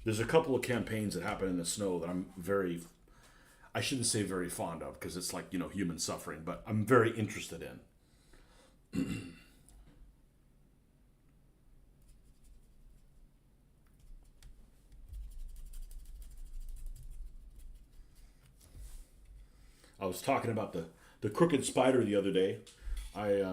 there's a couple of campaigns that happen in the snow that I'm very, I shouldn't say very fond of because it's like, you know, human suffering, but I'm very interested in. I was talking about the crooked spider the other day. I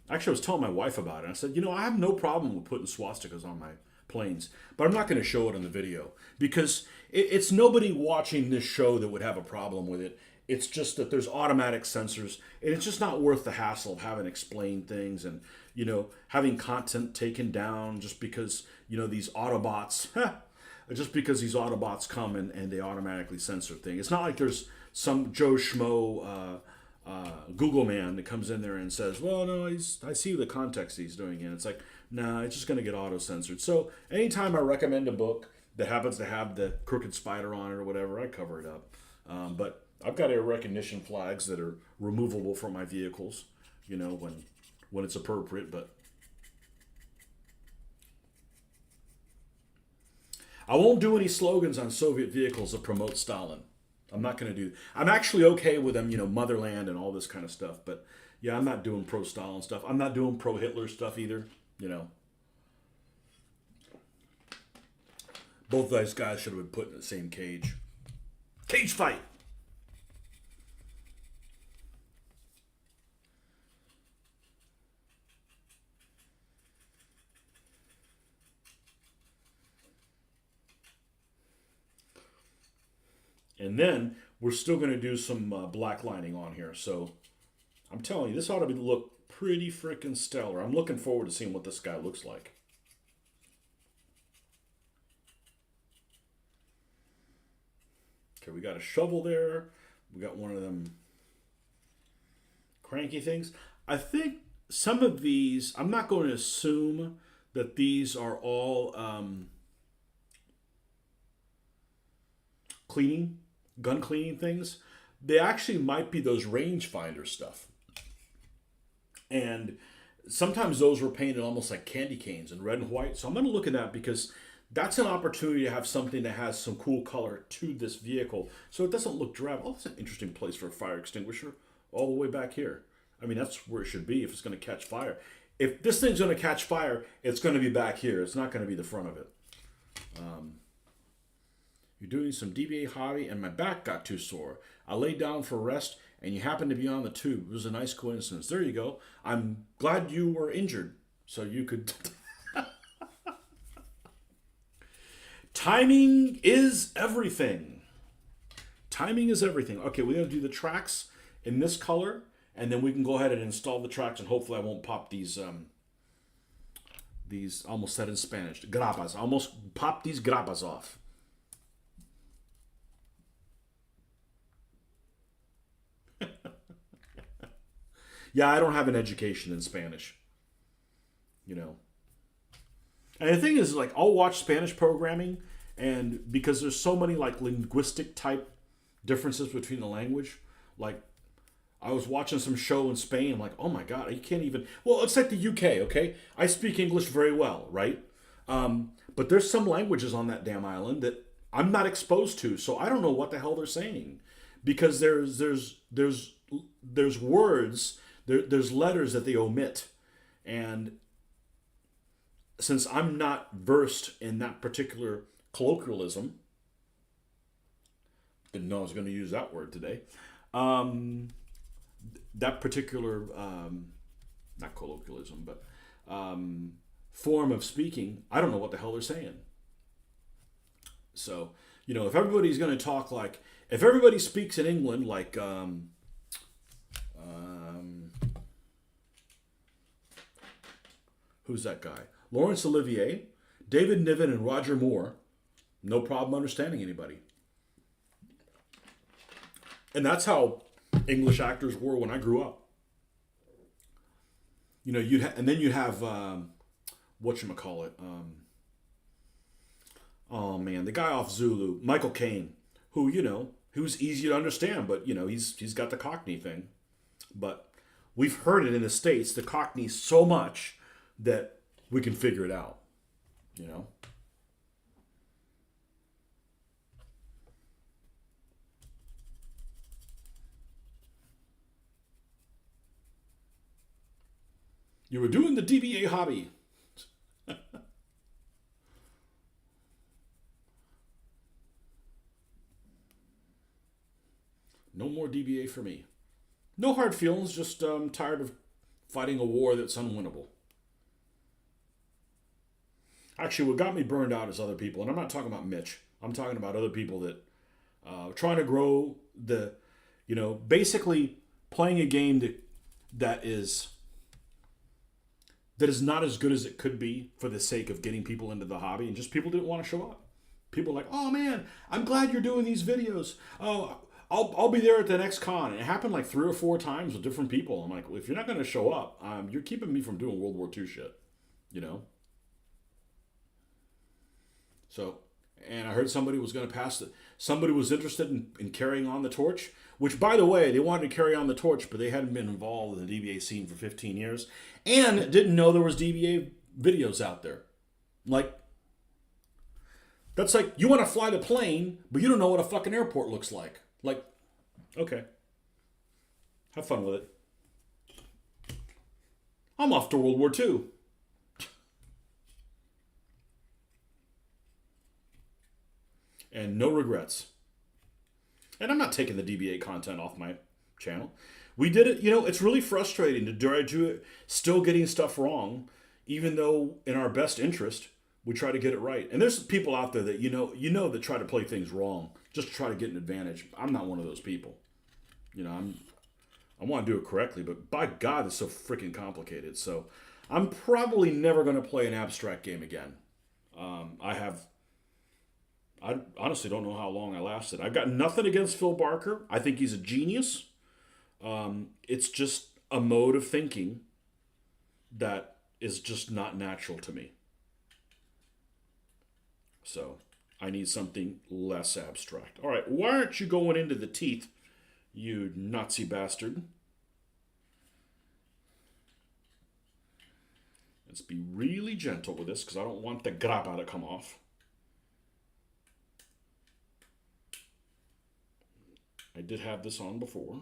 was telling my wife about it. I said, you know, I have no problem with putting swastikas on my planes, but I'm not going to show it in the video because it's nobody watching this show that would have a problem with it. It's just that there's automatic sensors, and it's just not worth the hassle of having to explain things and, you know, having content taken down just because, you know, these Autobots, just because these Autobots come and they automatically censor things. It's not like there's some Joe Schmo Google man that comes in there and says, well, no, I see the context he's doing it. It's like, nah, it's just going to get auto-censored. So anytime I recommend a book that happens to have the crooked spider on it or whatever, I cover it up. But I've got air recognition flags that are removable from my vehicles, when it's appropriate. But I won't do any slogans on Soviet vehicles that promote Stalin. I'm not going to do. I'm actually okay with them, motherland and all this kind of stuff. But yeah, I'm not doing pro-Stalin stuff. I'm not doing pro-Hitler stuff either. Both those guys should have been put in the same cage. Cage fight. And then we're still going to do some black lining on here. So I'm telling you, this ought to look pretty freaking stellar. I'm looking forward to seeing what this guy looks like. Okay, we got a shovel there. We got one of them cranky things. I think some of these, I'm not going to assume that these are all gun cleaning things. They actually might be those rangefinder stuff. And sometimes those were painted almost like candy canes in red and white. So I'm going to look at that because that's an opportunity to have something that has some cool color to this vehicle. So it doesn't look drab. Oh, that's an interesting place for a fire extinguisher. All the way back here. I mean, that's where it should be if it's going to catch fire. If this thing's going to catch fire, it's going to be back here. It's not going to be the front of it. You're doing some DBA hobby and my back got too sore. I laid down for rest and you happened to be on the tube. It was a nice coincidence. There you go. I'm glad you were injured so you could... Timing is everything. Timing is everything. Okay, we're going to do the tracks in this color and then we can go ahead and install the tracks and hopefully I won't pop these almost said in Spanish, grapas. I almost pop these grapas off. Yeah, I don't have an education in Spanish. And the thing is, like, I'll watch Spanish programming, and because there's so many, like, linguistic type differences between the language, like, I was watching some show in Spain, I'm like, oh my God, you can't even, well, it's like the UK, okay? I speak English very well, right? But there's some languages on that damn island that I'm not exposed to, so I don't know what the hell they're saying. Because there's words, there's letters that they omit. And since I'm not versed in that particular colloquialism, didn't know I was going to use that word today, that particular, not colloquialism, but form of speaking, I don't know what the hell they're saying. So, if everybody's going to talk like, if everybody speaks in England like, who's that guy? Laurence Olivier, David Niven, and Roger Moore, no problem understanding anybody. And that's how English actors were when I grew up. And then you'd have, whatchamacallit, oh man, the guy off Zulu, Michael Caine, who, he was easy to understand, but, he's got the Cockney thing. But we've heard it in the States, the Cockney, so much that we can figure it out, You were doing the DBA hobby. No more DBA for me. No hard feelings, just tired of fighting a war that's unwinnable. Actually, what got me burned out is other people, and I'm not talking about Mitch. I'm talking about other people that trying to grow basically playing a game that is not as good as it could be for the sake of getting people into the hobby, and just people didn't want to show up. People are like, oh man, I'm glad you're doing these videos. Oh, I'll be there at the next con. And it happened like 3 or 4 times with different people. I'm like, well, if you're not going to show up, you're keeping me from doing World War II shit, So And I heard somebody was going to pass it. Somebody was interested in carrying on the torch, which, by the way, they wanted to carry on the torch, but they hadn't been involved in the DBA scene for 15 years and didn't know there was DBA videos out there. Like, that's like, you want to fly the plane, but you don't know what a fucking airport looks like. Like, okay. Have fun with it. I'm off to World War II. And no regrets. And I'm not taking the DBA content off my channel. We did it, it's really frustrating to do it, still getting stuff wrong, even though in our best interest, we try to get it right. And there's people out there that that try to play things wrong just to try to get an advantage. I'm not one of those people. I want to do it correctly, but by God, it's so freaking complicated. So I'm probably never going to play an abstract game again. I honestly don't know how long I lasted. I've got nothing against Phil Barker. I think he's a genius. It's just a mode of thinking that is just not natural to me. So I need something less abstract. All right, why aren't you going into the teeth, you Nazi bastard? Let's be really gentle with this because I don't want the grappa to come off. I did have this on before.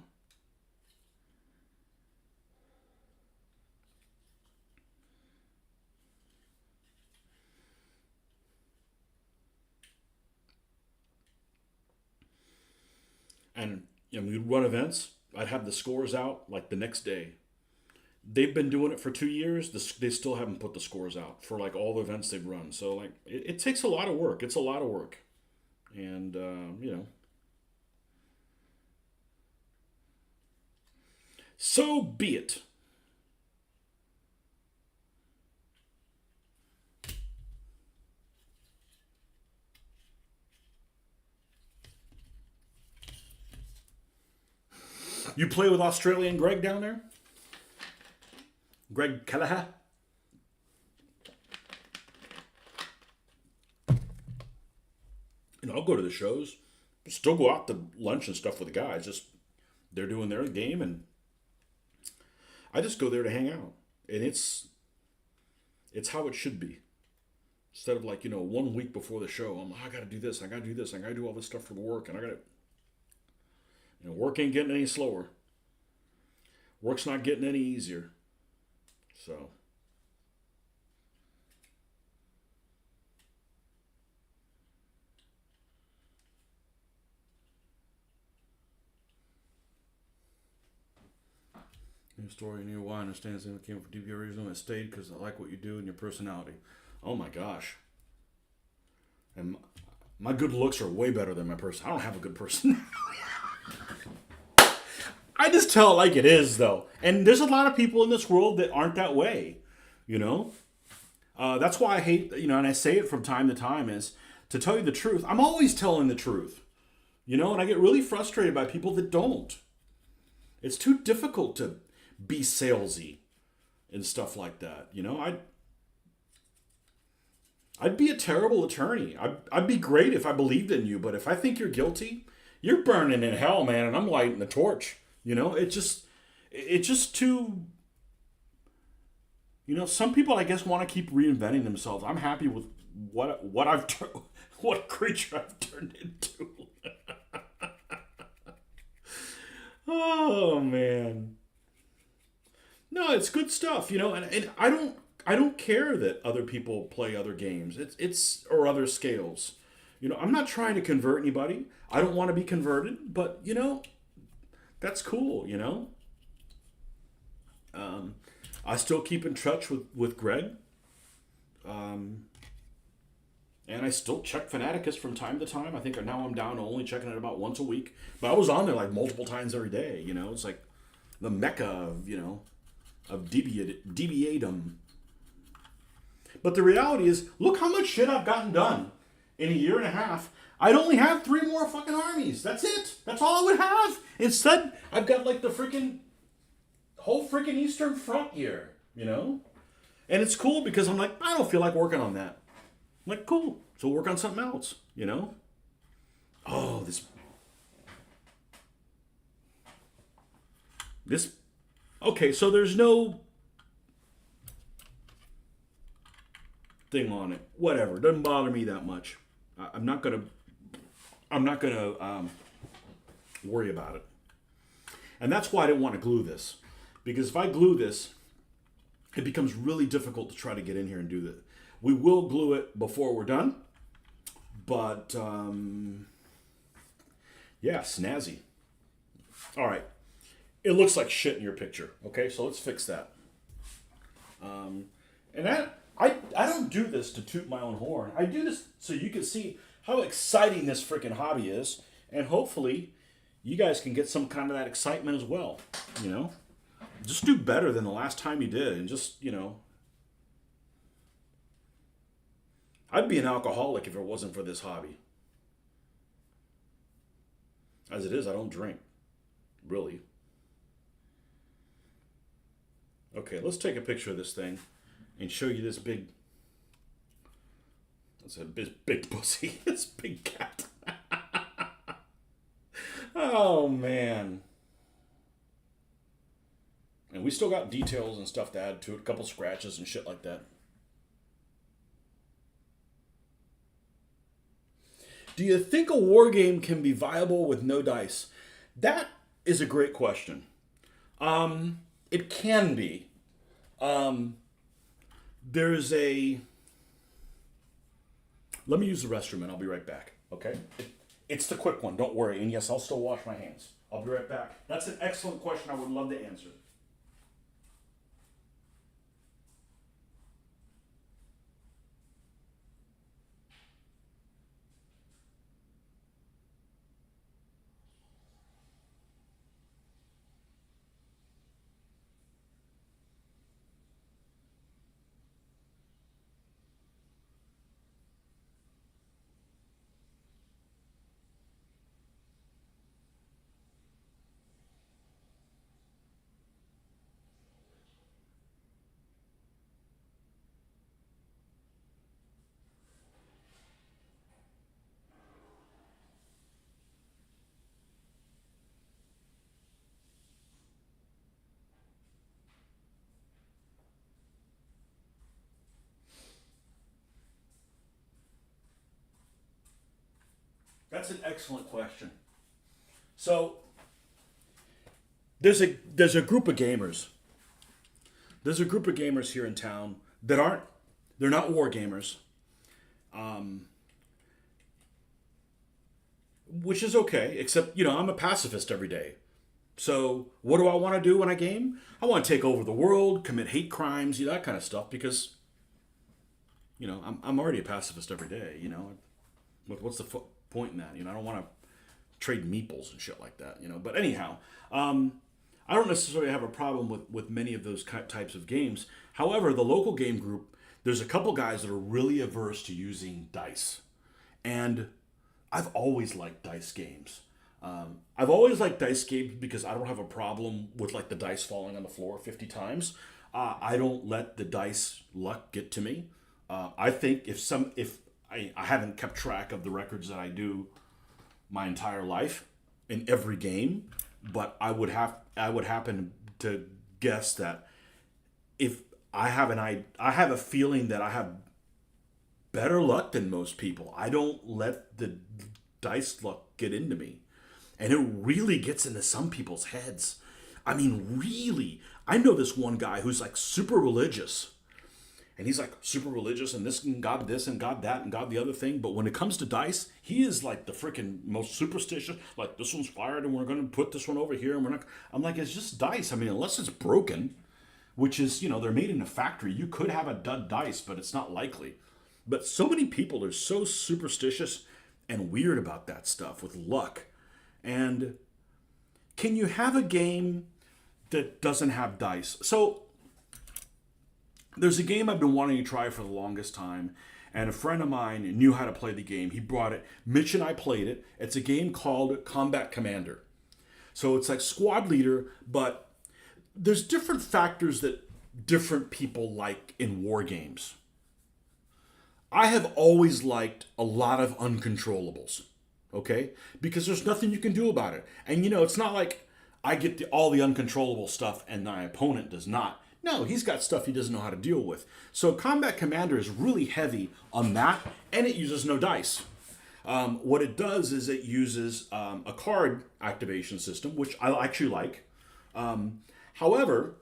And we'd run events. I'd have the scores out like the next day. They've been doing it for 2 years. They still haven't put the scores out for like all the events they've run. So like it takes a lot of work. It's a lot of work. And, so be it. You play with Australian Greg down there? Greg Kelleher? I'll go to the shows. Still go out to lunch and stuff with the guys. Just they're doing their game and I just go there to hang out. And it's how it should be. Instead of like, 1 week before the show, I got to do this, I got to do this, I got to do all this stuff for the work, and I got to... work ain't getting any slower. Work's not getting any easier. So... New story, new why. Understands that it came from DBA originally. I stayed because I like what you do and your personality. Oh my gosh. And my good looks are way better than my person. I don't have a good personality. I just tell it like it is, though. And there's a lot of people in this world that aren't that way. That's why I hate, and I say it from time to time, is to tell you the truth. I'm always telling the truth. And I get really frustrated by people that don't. It's too difficult to be salesy and stuff like that. I'd be a terrible attorney. I'd be great if I believed in you, but if I think you're guilty, you're burning in hell, man, and I'm lighting the torch. It's just too... some people, I guess, want to keep reinventing themselves. I'm happy with what creature I've turned into. Oh, man. No, it's good stuff, and I don't care that other people play other games. Or other scales. I'm not trying to convert anybody. I don't want to be converted, but that's cool, I still keep in touch with Greg. And I still check Fanaticus from time to time. I think now I'm down to only checking it about once a week. But I was on there like multiple times every day, It's like the mecca of DBA-dom. But the reality is, look how much shit I've gotten done in a year and a half. I'd only have 3 more fucking armies. That's it. That's all I would have. Instead, I've got like the whole freaking Eastern Front here, And it's cool because I'm like, I don't feel like working on that. I'm like, cool. So we'll work on something else, you know? Oh, this, okay, so there's no thing on it. Whatever, doesn't bother me that much. I'm not gonna worry about it. And that's why I didn't want to glue this. Because if I glue this, it becomes really difficult to try to get in here and do that. We will glue it before we're done. But, yeah, snazzy. All right. It looks like shit in your picture. Okay, so let's fix that. And I don't do this to toot my own horn. I do this so you can see how exciting this freaking hobby is. And hopefully you guys can get some kind of that excitement as well. You know? Just do better than the last time you did. And just, you know. I'd be an alcoholic if it wasn't for this hobby. As it is, I don't drink. Really. Okay, let's take a picture of this thing and show you this big. That's a big pussy. This big cat. Oh, man. And we still got details and stuff to add to it. A couple scratches and shit like that. Do you think a war game can be viable with no dice? That is a great question. It can be. There's a. Let me use the restroom and I'll be right back. Okay? It's the quick one. Don't worry. And yes, I'll still wash my hands. I'll be right back. That's an excellent question. I would love to answer. That's an excellent question. So there's a group of gamers. There's a group of gamers here in town that aren't they're not war gamers, which is okay. Except I'm a pacifist every day. So what do I want to do when I game? I want to take over the world, commit hate crimes, that kind of stuff. Because I'm already a pacifist every day. What's the point in that? I don't want to trade meeples and shit like that. But anyhow, I don't necessarily have a problem with many of those types of games. However, the local game group, there's a couple guys that are really averse to using dice, and I've always liked dice games. I've always liked dice games because I don't have a problem with like the dice falling on the floor 50 times. I don't let the dice luck get to me. I think if I haven't kept track of the records that I do my entire life in every game, but I would happen to guess that if I have I have a feeling that I have better luck than most people. I don't let the dice luck get into me. And it really gets into some people's heads. I mean, really. I know this one guy who's like super religious. And he's like super religious and this and God that and God the other thing. But when it comes to dice, he is like the freaking most superstitious. Like, this one's fired and we're going to put this one over here. And we're not. I'm like, it's just dice. I mean, unless it's broken, which is, they're made in a factory. You could have a dud dice, but it's not likely. But so many people are so superstitious and weird about that stuff with luck. And can you have a game that doesn't have dice? So there's a game I've been wanting to try for the longest time, and a friend of mine knew how to play the game. He brought it. Mitch and I played it. It's a game called Combat Commander. So it's like Squad Leader, but there's different factors that different people like in war games. I have always liked a lot of uncontrollables, okay? Because there's nothing you can do about it. And it's not like I get all the uncontrollable stuff and my opponent does not. No, he's got stuff he doesn't know how to deal with. So Combat Commander is really heavy on that, and it uses no dice. What it does is it uses a card activation system, which I actually like. However,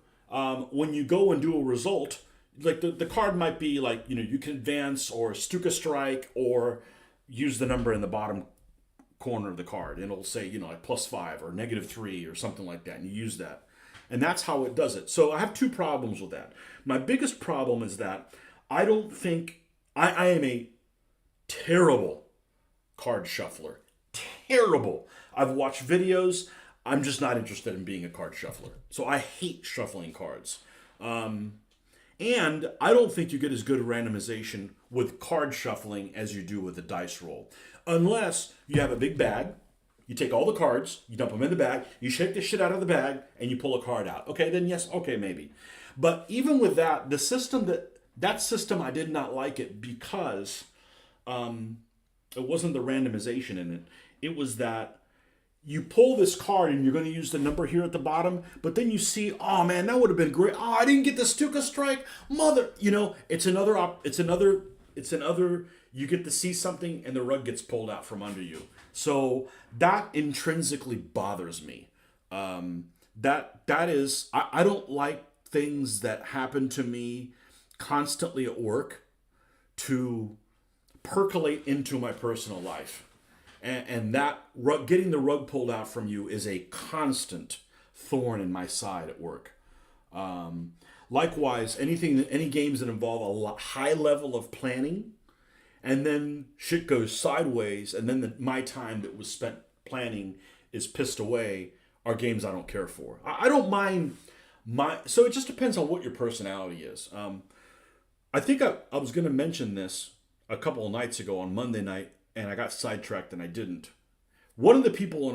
when you go and do a result, like the card might be like, you can advance or Stuka Strike or use the number in the bottom corner of the card. And it'll say, like +5 or -3 or something like that. And you use that. And that's how it does it. So I have two problems with that. My biggest problem is that I don't think I am a terrible card shuffler. Terrible. I've watched videos. I'm just not interested in being a card shuffler. So I hate shuffling cards. And I don't think you get as good a randomization with card shuffling as you do with a dice roll. Unless you have a big bag, you take all the cards, you dump them in the bag, you shake the shit out of the bag, and you pull a card out. Okay, then yes, okay, maybe. But even with that, the system that system, I did not like it because it wasn't the randomization in it. It was that you pull this card and you're going to use the number here at the bottom, but then you see, oh man, that would have been great. Oh, I didn't get the Stuka Strike, mother. It's another. You get to see something and the rug gets pulled out from under you. So that intrinsically bothers me. That is, I don't like things that happen to me constantly at work to percolate into my personal life. And that getting the rug pulled out from you is a constant thorn in my side at work. Likewise, any games that involve high level of planning, and then shit goes sideways, and then my time that was spent planning is pissed away, are games I don't care for. I don't mind so it just depends on what your personality is. I think I was going to mention this a couple of nights ago on Monday night, and I got sidetracked and I didn't. One of the people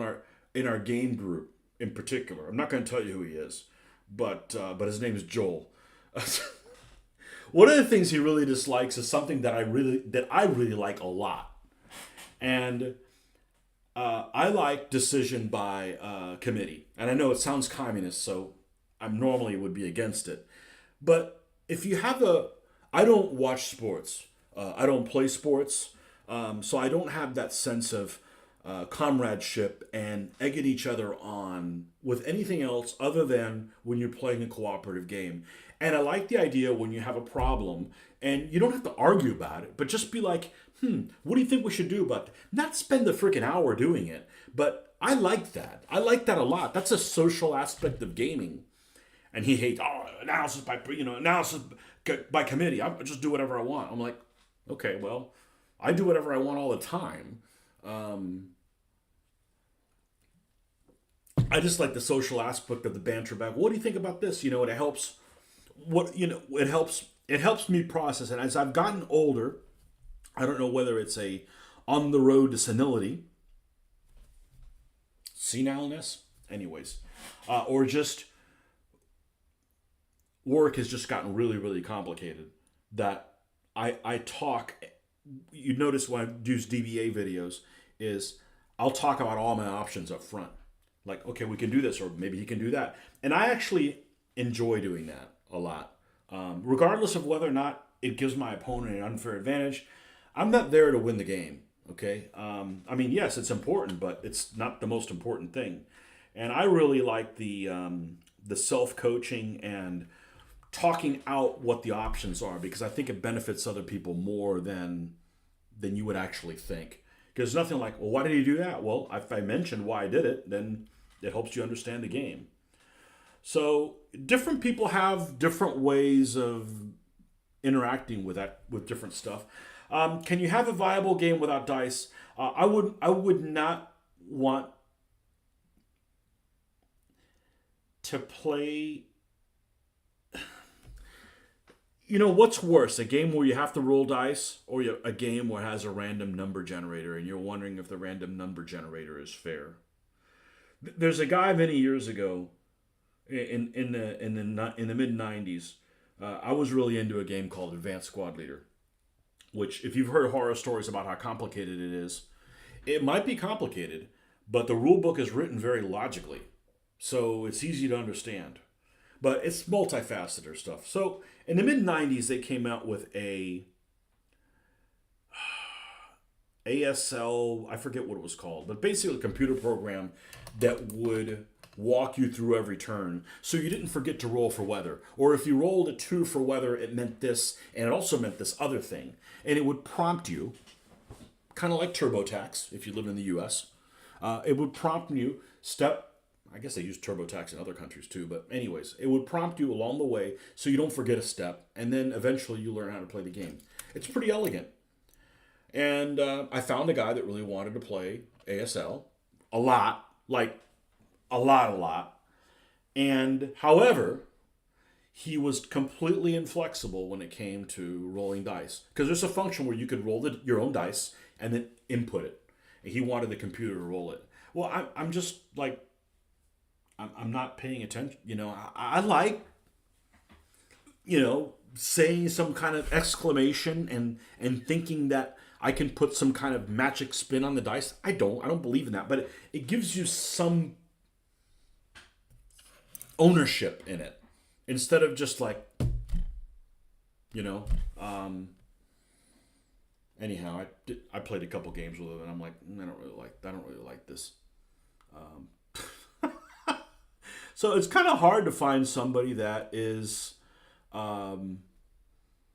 in our game group in particular, I'm not going to tell you who he is, but his name is Joel. One of the things he really dislikes is something that I really like a lot, and I like decision by committee. And I know it sounds communist, so I normally would be against it. But if you have I don't watch sports. I don't play sports. So I don't have that sense of comradeship and egging each other on with anything else other than when you're playing a cooperative game. And I like the idea when you have a problem and you don't have to argue about it, but just be like, what do you think we should do about it? Not spend the freaking hour doing it, but I like that. I like that a lot. That's a social aspect of gaming. And he hates, analysis by committee. I just do whatever I want. I'm like, okay, well, I do whatever I want all the time. I just like the social aspect of the banter back. What do you think about this? It helps. It helps me process. And as I've gotten older, I don't know whether it's on the road to senileness, anyways, or just work has just gotten really, really complicated. That I talk. You notice when I do DBA videos is I'll talk about all my options up front. Like, okay, we can do this, or maybe he can do that. And I actually enjoy doing that a lot. Regardless of whether or not it gives my opponent an unfair advantage, I'm not there to win the game, okay? Yes, it's important, but it's not the most important thing. And I really like the self-coaching and talking out what the options are, because I think it benefits other people more than you would actually think. Because nothing like, well, why did he do that? Well, if I mentioned why I did it, then it helps you understand the game. So different people have different ways of interacting with different stuff. Can you have a viable game without dice? I would not want to play. What's worse, a game where you have to roll dice, or a game where it has a random number generator and you're wondering if the random number generator is fair? There's a guy many years ago in the mid 90s. I was really into a game called Advanced Squad Leader, which, if you've heard horror stories about how complicated it is, it might be complicated, but the rule book is written very logically. So it's easy to understand. But it's multifaceted stuff. So in the mid 90s, they came out with a ASL, I forget what it was called, but basically a computer program that would walk you through every turn so you didn't forget to roll for weather. Or if you rolled a 2 for weather, it meant this, and it also meant this other thing. And it would prompt you, kind of like TurboTax if you live in the US. It would prompt you, I guess they use TurboTax in other countries too, but anyways, it would prompt you along the way so you don't forget a step, and then eventually you learn how to play the game. It's pretty elegant. And I found a guy that really wanted to play ASL a lot, like a lot. And however, he was completely inflexible when it came to rolling dice. Because there's a function where you could roll your own dice and then input it. And he wanted the computer to roll it. Well, I'm just like, I'm not paying attention. I like, saying some kind of exclamation and thinking that I can put some kind of magic spin on the dice. I don't believe in that, but it gives you some ownership in it instead of just like, anyhow, I played a couple games with him and I'm like, I don't really like this. So it's kind of hard to find somebody that is,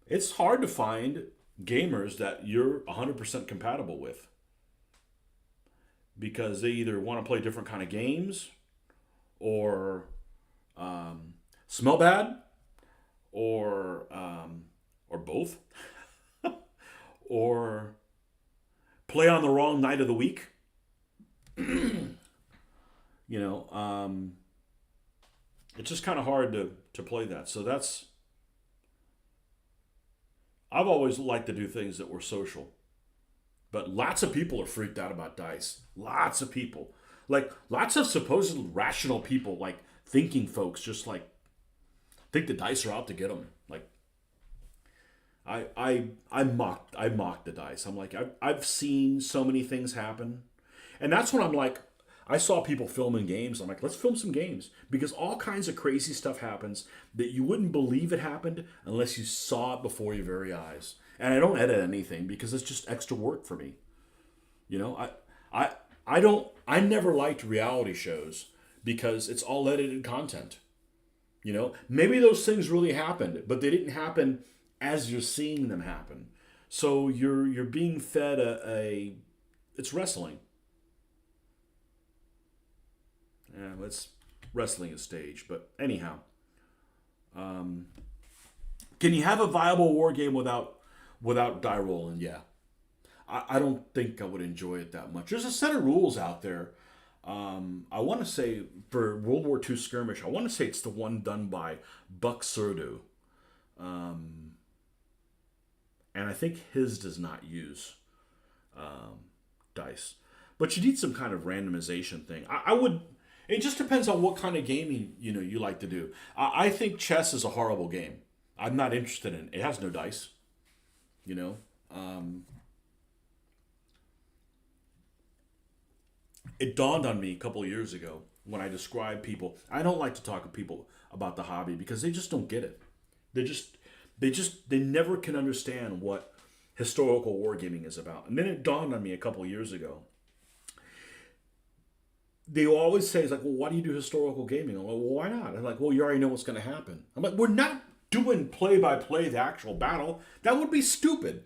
it's hard to find gamers that you're 100% compatible with, because they either want to play different kind of games or smell bad or both or play on the wrong night of the week. It's just kind of hard to play that. So I've always liked to do things that were social. But lots of people are freaked out about dice. Lots of people. Like, lots of supposedly rational people, like thinking folks, just like think the dice are out to get them. Like, I mock the dice. I'm like, I've seen so many things happen. And that's when I'm like, I saw people filming games. I'm like, let's film some games. Because all kinds of crazy stuff happens that you wouldn't believe it happened unless you saw it before your very eyes. And I don't edit anything because it's just extra work for me. I never liked reality shows because it's all edited content. Maybe those things really happened, but they didn't happen as you're seeing them happen. So you're being fed it's wrestling. Yeah, wrestling is stage, but anyhow, can you have a viable war game without die rolling? Yeah, I don't think I would enjoy it that much. There's a set of rules out there. I want to say for World War II skirmish, I want to say it's the one done by Buck Surdu, and I think his does not use dice, but you need some kind of randomization thing. I would. It just depends on what kind of gaming you like to do. I think chess is a horrible game. I'm not interested in it. It has no dice. It dawned on me a couple of years ago when I described people. I don't like to talk to people about the hobby because they just don't get it. They never can understand what historical wargaming is about. And then it dawned on me a couple of years ago. They always say, it's like, well, why do you do historical gaming? I'm like, well, why not? I'm like, well, you already know what's going to happen. I'm like, we're not doing play-by-play the actual battle. That would be stupid.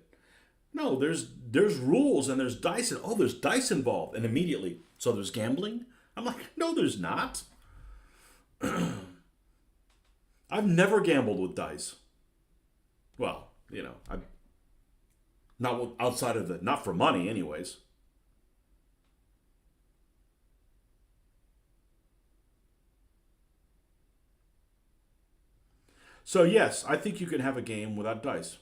No, there's rules and there's dice. And, there's dice involved. And immediately, so there's gambling? I'm like, no, there's not. I've never gambled with dice. Well, I've not outside of not for money anyways. So yes, I think you can have a game without dice.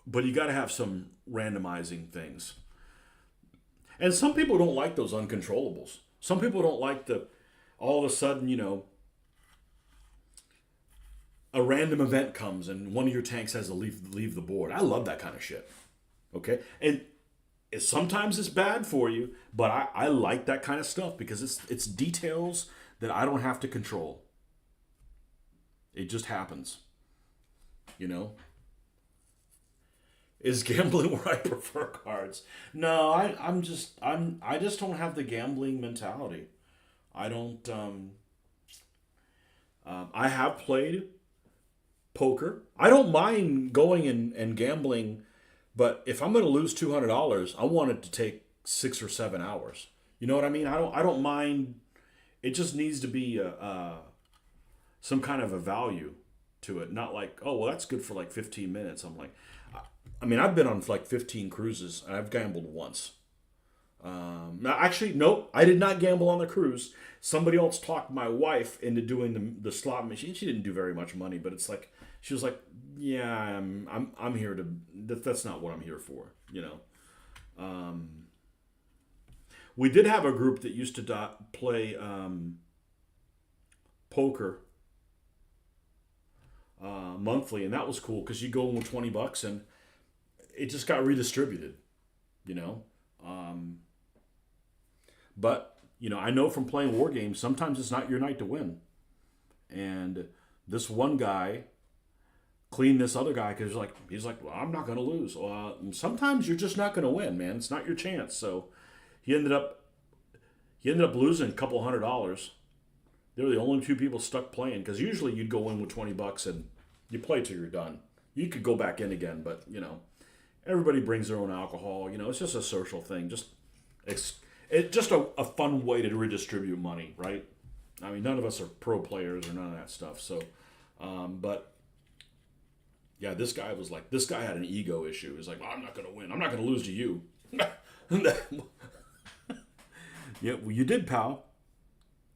But you got to have some randomizing things. And some people don't like those uncontrollables. Some people don't like all of a sudden, a random event comes and one of your tanks has to leave the board. I love that kind of shit. Okay, and sometimes it's bad for you, but I like that kind of stuff because it's details that I don't have to control. It just happens, you know. Is gambling where I prefer cards? No, I just don't have the gambling mentality. I don't. I have played poker. I don't mind going and gambling, but if I'm going to lose $200, I want it to take 6 or 7 hours. You know what I mean? I don't mind. It just needs to be some kind of a value to it. Not like, oh well, that's good for like 15 minutes. I'm like, I mean, I've been on like 15 cruises and I've gambled once. Now, actually, nope, I did not gamble on the cruise. Somebody else talked my wife into doing the slot machine. She didn't do very much money, but it's like she was like, "Yeah, I'm here to. That's not what I'm here for." You know. We did have a group that used to play poker monthly, and that was cool because you go in with $20 and it just got redistributed. You know. But I know from playing war games, sometimes it's not your night to win. And this one guy cleaned this other guy because he's like, well, I'm not going to lose. Sometimes you're just not going to win, man. It's not your chance. So he ended up losing a couple $100. They were the only two people stuck playing because usually you'd go in with $20 and you play till you're done. You could go back in again, but everybody brings their own alcohol. It's just a social thing. It's just a fun way to redistribute money, right? I mean, none of us are pro players or none of that stuff. So, but yeah, this guy had an ego issue. He's like, well, I'm not going to win. I'm not going to lose to you. Yeah, well, you did, pal.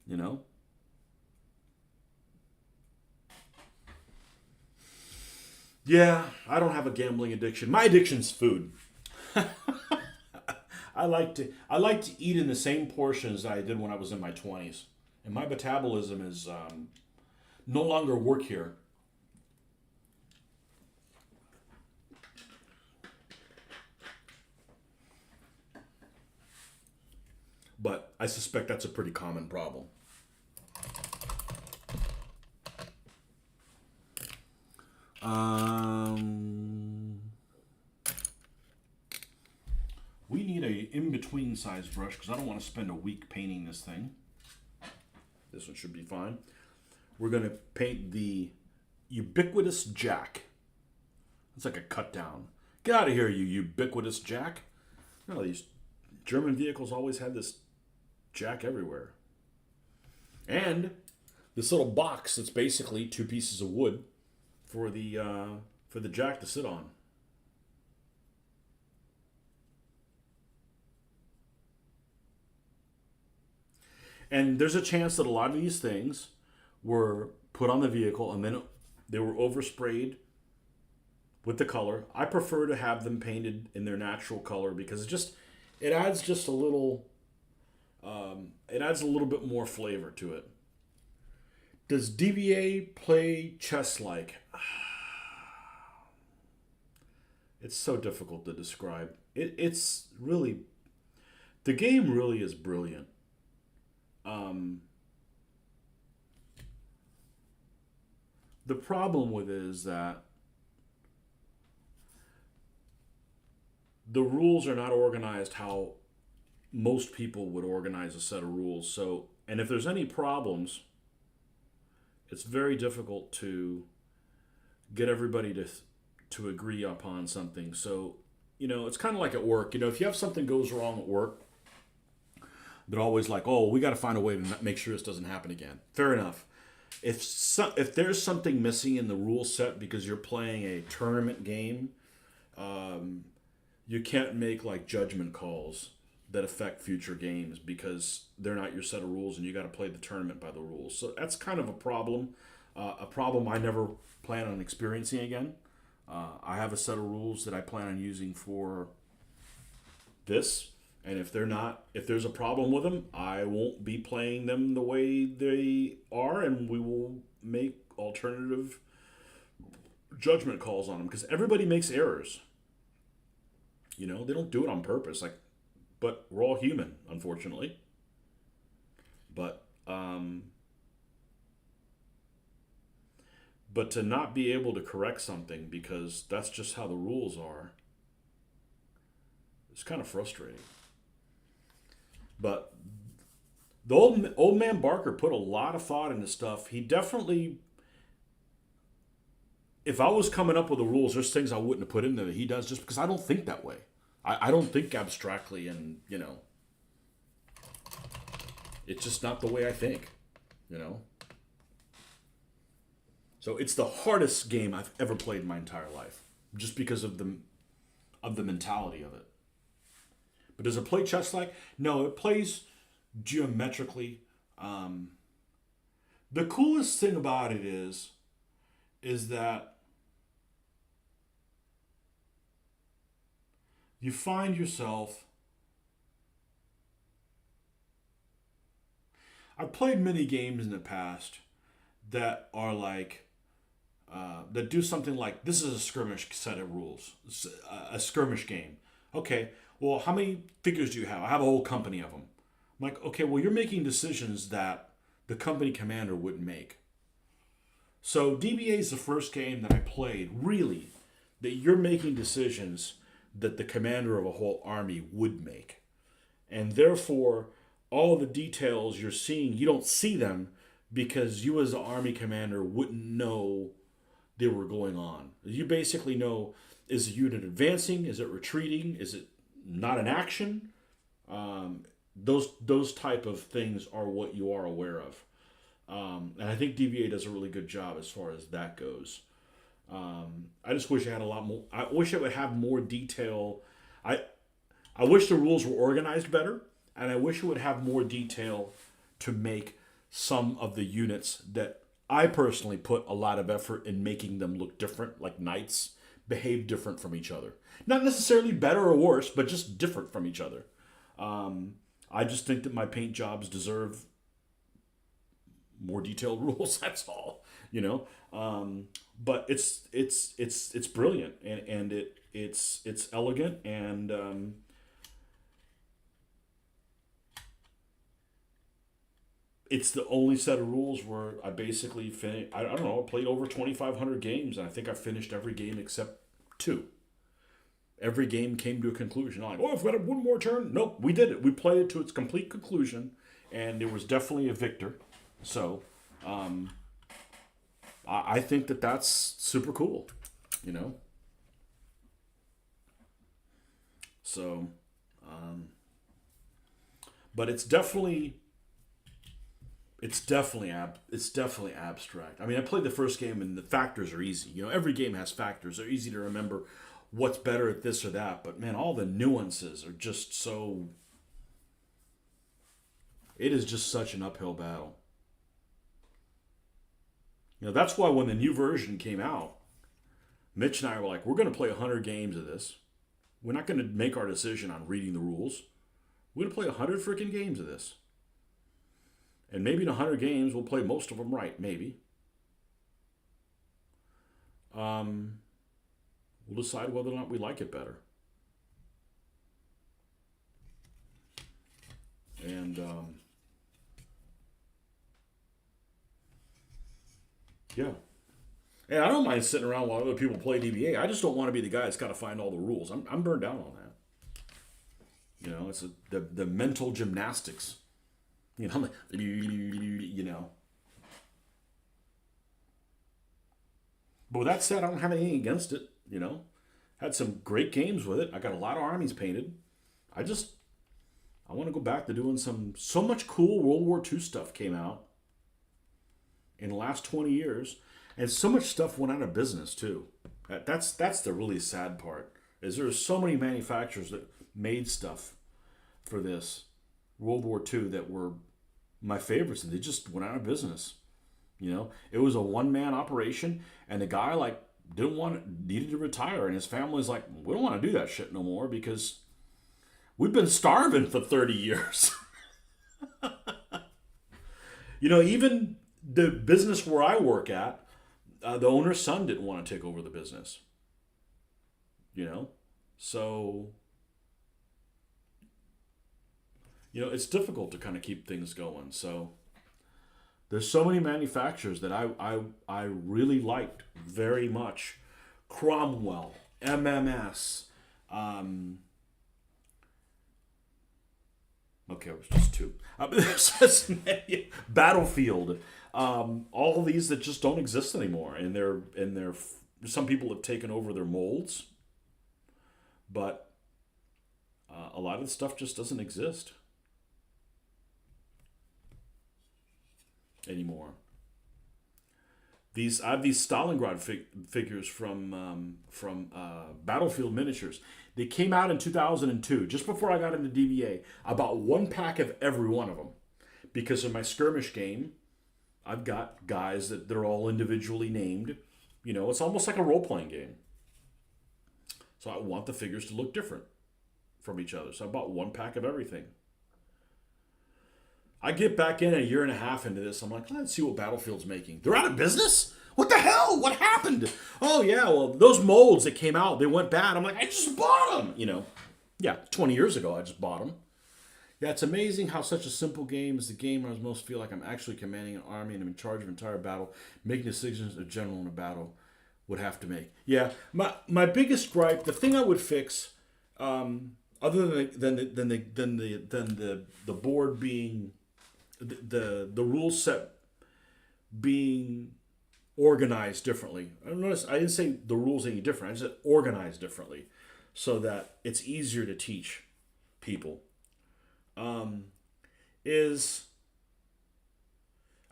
You know. Yeah, I don't have a gambling addiction. My addiction's food. I like to eat in the same portions that I did when I was in my 20s, and my metabolism is no longer work here. But I suspect that's a pretty common problem. Um, we need a in-between size brush because I don't want to spend a week painting this thing. This one should be fine. We're going to paint the ubiquitous Jack. It's like a cut down. Get out of here, you ubiquitous Jack. These German vehicles always had this Jack everywhere. And this little box that's basically two pieces of wood for the Jack to sit on. And there's a chance that a lot of these things were put on the vehicle and then they were oversprayed with the color. I prefer to have them painted in their natural color because it adds just a little it adds a little bit more flavor to it. Does DBA play chess like? It's so difficult to describe. It's really, the game really is brilliant. Um, the problem with it is that the rules are not organized how most people would organize a set of rules. So, and if there's any problems, it's very difficult to get everybody to agree upon something. So, it's kind of like at work. If you have something goes wrong at work, they're always like, "Oh, we got to find a way to make sure this doesn't happen again." Fair enough. If there's something missing in the rule set because you're playing a tournament game, um, you can't make like judgment calls that affect future games because they're not your set of rules, and you got to play the tournament by the rules. So that's kind of a problem I never plan on experiencing again. I have a set of rules that I plan on using for this, and if there's a problem with them, I won't be playing them the way they are, and we will make alternative judgment calls on them because everybody makes errors. You know, they don't do it on purpose. Like, but we're all human, unfortunately. But but to not be able to correct something because that's just how the rules are, it's kind of frustrating. But the old man Barker put a lot of thought into stuff. He definitely, if I was coming up with the rules, there's things I wouldn't have put in there that he does just because I don't think that way. I don't think abstractly, and it's just not the way I think. You know. So it's the hardest game I've ever played in my entire life, just because of the mentality of it. But does it play chess like? No, it plays geometrically. The coolest thing about it is that you find yourself. I've played many games in the past that are like that do something like this is a skirmish set of rules, a skirmish game. Okay, well, how many figures do you have? I have a whole company of them. I'm like, okay, well, you're making decisions that the company commander wouldn't make. So DBA is the first game that I played, really, that you're making decisions that the commander of a whole army would make. And therefore, all the details you're seeing, you don't see them because you as the army commander wouldn't know they were going on. You basically know, is the unit advancing? Is it retreating? Is it not an action? Those type of things are what you are aware of. And I think DVA does a really good job as far as that goes. I just wish it had a lot more. I wish it would have more detail. I wish the rules were organized better, and I wish it would have more detail to make some of the units that I personally put a lot of effort in making them look different, like knights, behave different from each other. Not necessarily better or worse, but just different from each other. I just think that my paint jobs deserve more detailed rules. That's all, you know. But it's brilliant, and it's elegant, and it's the only set of rules where I basically finished. I don't know. I played over 2,500 games, and I think I finished every game except two. Every game came to a conclusion. I'm like, oh, I've got one more turn. Nope, we did it. We played it to its complete conclusion, and there was definitely a victor. So, I think that that's super cool, you know. So, but it's definitely abstract. I mean, I played the first game and the factors are easy. You know, every game has factors. They're easy to remember what's better at this or that. But man, all the nuances are just so. It is just such an uphill battle. You know, that's why when the new version came out, Mitch and I were like, we're going to play 100 games of this. We're not going to make our decision on reading the rules. We're going to play 100 freaking games of this. And maybe in 100 games, we'll play most of them right, maybe. We'll decide whether or not we like it better. And, yeah. And I don't mind sitting around while other people play DBA. I just don't want to be the guy that's got to find all the rules. I'm burned out on that. You know, it's the mental gymnastics. You know, you know. But with that said, I don't have anything against it. You know, had some great games with it. I got a lot of armies painted. I want to go back to doing so much cool World War II stuff came out in the last 20 years, and so much stuff went out of business too. That's the really sad part. Is there's so many manufacturers that made stuff for this World War II that were my favorites, and they just went out of business. You know, it was a one-man operation, and the guy needed to retire, and his family's like, we don't want to do that shit no more because we've been starving for 30 years. You know, even the business where I work at, the owner's son didn't want to take over the business. You know, so it's difficult to kind of keep things going. So there's so many manufacturers that I really liked very much. Cromwell, MMS. Okay, it was just two. There's just many. Battlefield. All these that just don't exist anymore, and they're some people have taken over their molds, but a lot of the stuff just doesn't exist anymore. I have these Stalingrad figures from Battlefield Miniatures. They came out in 2002, just before I got into DBA. I bought one pack of every one of them because in my skirmish game, I've got guys that they're all individually named. It's almost like a role-playing game. So I want the figures to look different from each other. So I bought one pack of everything. I get back in a year and a half into this. I'm like, let's see what Battlefield's making. They're out of business? What the hell? What happened? Oh, yeah, well, those molds that came out, they went bad. I'm like, I just bought them. Yeah, 20 years ago, I just bought them. Yeah, it's amazing how such a simple game is the game where I most feel like I'm actually commanding an army and I'm in charge of an entire battle, making decisions a general in a battle would have to make. Yeah, my biggest gripe, the thing I would fix, other than the board being the rule set being organized differently. I didn't say the rules any different. I said organized differently, so that it's easier to teach people. I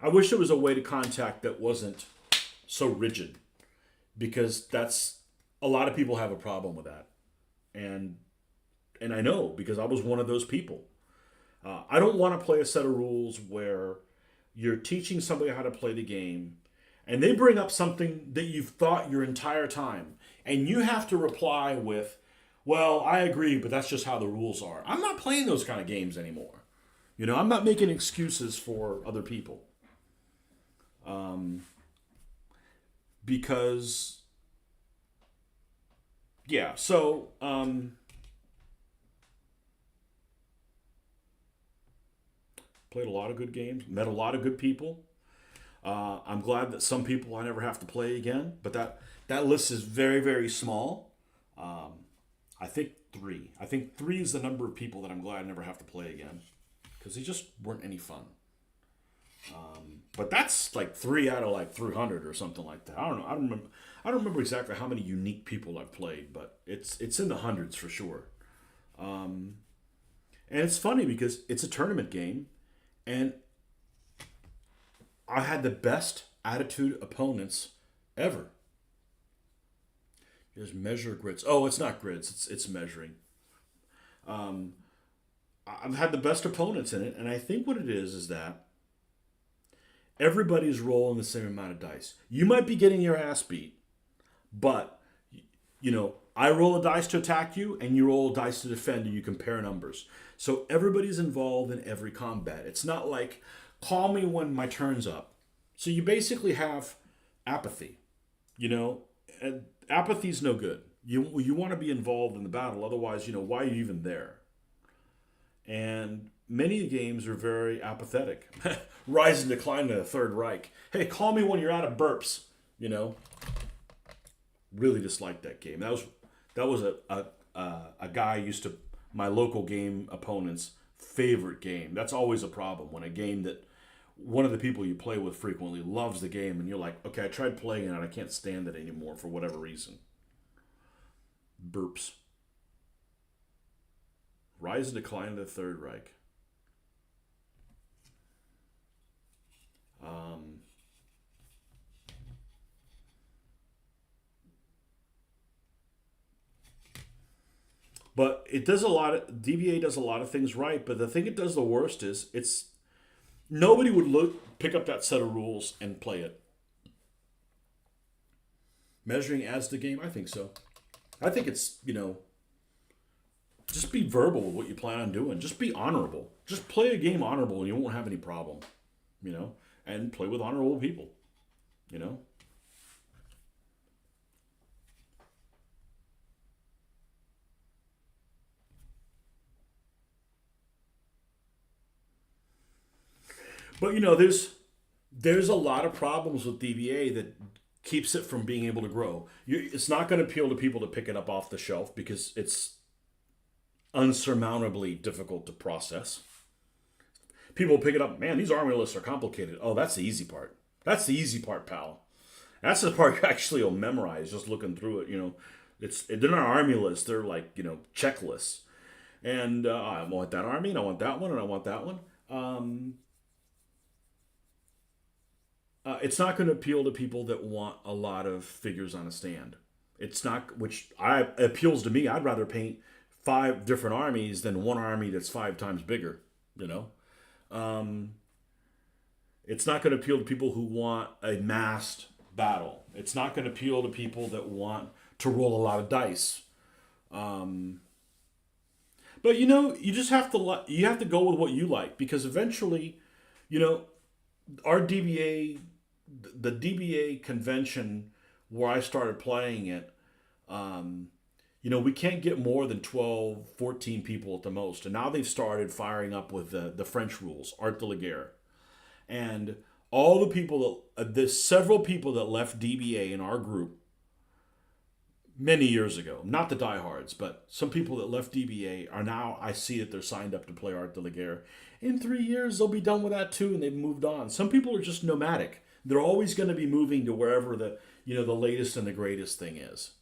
wish there was a way to contact that wasn't so rigid, because that's a lot of people have a problem with that, and I know because I was one of those people. I don't want to play a set of rules where you're teaching somebody how to play the game and they bring up something that you've thought your entire time and you have to reply with, well, I agree, but that's just how the rules are. I'm not playing those kind of games anymore. I'm not making excuses for other people. Because, yeah, so... played a lot of good games, met a lot of good people. I'm glad that some people I never have to play again, but that list is very, very small. I think three. I think three is the number of people that I'm glad I never have to play again, because they just weren't any fun. But that's like 3 out of like 300 or something like that. I don't know. I don't remember exactly how many unique people I've played, but it's in the hundreds for sure. And it's funny because it's a tournament game. And I had the best attitude opponents ever. Just measure grids. Oh, it's not grids. It's measuring. I've had the best opponents in it, and I think what it is that everybody's rolling the same amount of dice. You might be getting your ass beat, but I roll a dice to attack you, and you roll a dice to defend, and you compare numbers. So everybody's involved in every combat. It's not like, call me when my turn's up. So you basically have apathy, and apathy's no good. You want to be involved in the battle, otherwise, why are you even there? And many games are very apathetic. Rise and Decline to the Third Reich. Hey, call me when you're out of burps, Really disliked that game. That was a guy used to, my local game opponent's favorite game. That's always a problem when a game that one of the people you play with frequently loves the game and you're like, okay, I tried playing it and I can't stand it anymore for whatever reason. Burps. Rise and Decline of the Third Reich. But it does DBA does a lot of things right, but the thing it does the worst is nobody would pick up that set of rules and play it. Measuring adds to the game? I think so. I think it's, just be verbal with what you plan on doing. Just be honorable. Just play a game honorable and you won't have any problem, and play with honorable people, But there's a lot of problems with DBA that keeps it from being able to grow. It's not going to appeal to people to pick it up off the shelf because it's unsurmountably difficult to process. People pick it up, man, these army lists are complicated. Oh, that's the easy part. That's the easy part, pal. That's the part you actually will memorize just looking through it. They're not army lists. They're like, checklists. And I want that army, and I want that one, and I want that one. It's not going to appeal to people that want a lot of figures on a stand. It's not, appeals to me. I'd rather paint 5 different armies than one army that's 5 times bigger. It's not going to appeal to people who want a massed battle. It's not going to appeal to people that want to roll a lot of dice. But you just have to go with what you like, because eventually, our the DBA convention where I started playing it, we can't get more than 12, 14 people at the most. And now they've started firing up with the French rules, Art de la Guerre. And all the people there's several people that left DBA in our group many years ago. Not the diehards, but some people that left DBA are now, I see that they're signed up to play Art de la Guerre. In 3 years, they'll be done with that too, and they've moved on. Some people are just nomadic. They're always going to be moving to wherever the latest and the greatest thing is,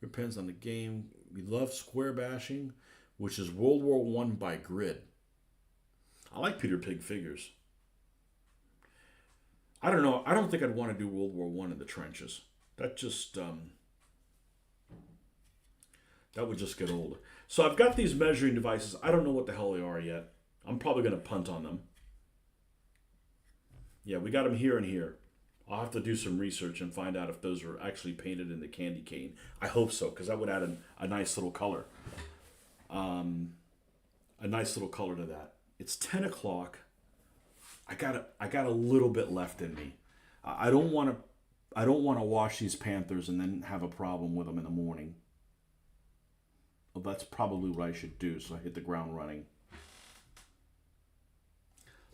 Depends on the game. We love square bashing, which is World War One by grid. I like Peter Pig figures. I don't know. I don't think I'd want to do World War One in the trenches. That would just get old. So I've got these measuring devices. I don't know what the hell they are yet. I'm probably going to punt on them. Yeah, we got them here and here. I'll have to do some research and find out if those are actually painted in the candy cane. I hope so, because that would add a nice little color. A nice little color to that. It's 10 o'clock. I got a little bit left in me. I don't want to wash these Panthers and then have a problem with them in the morning. Well, that's probably what I should do, so I hit the ground running.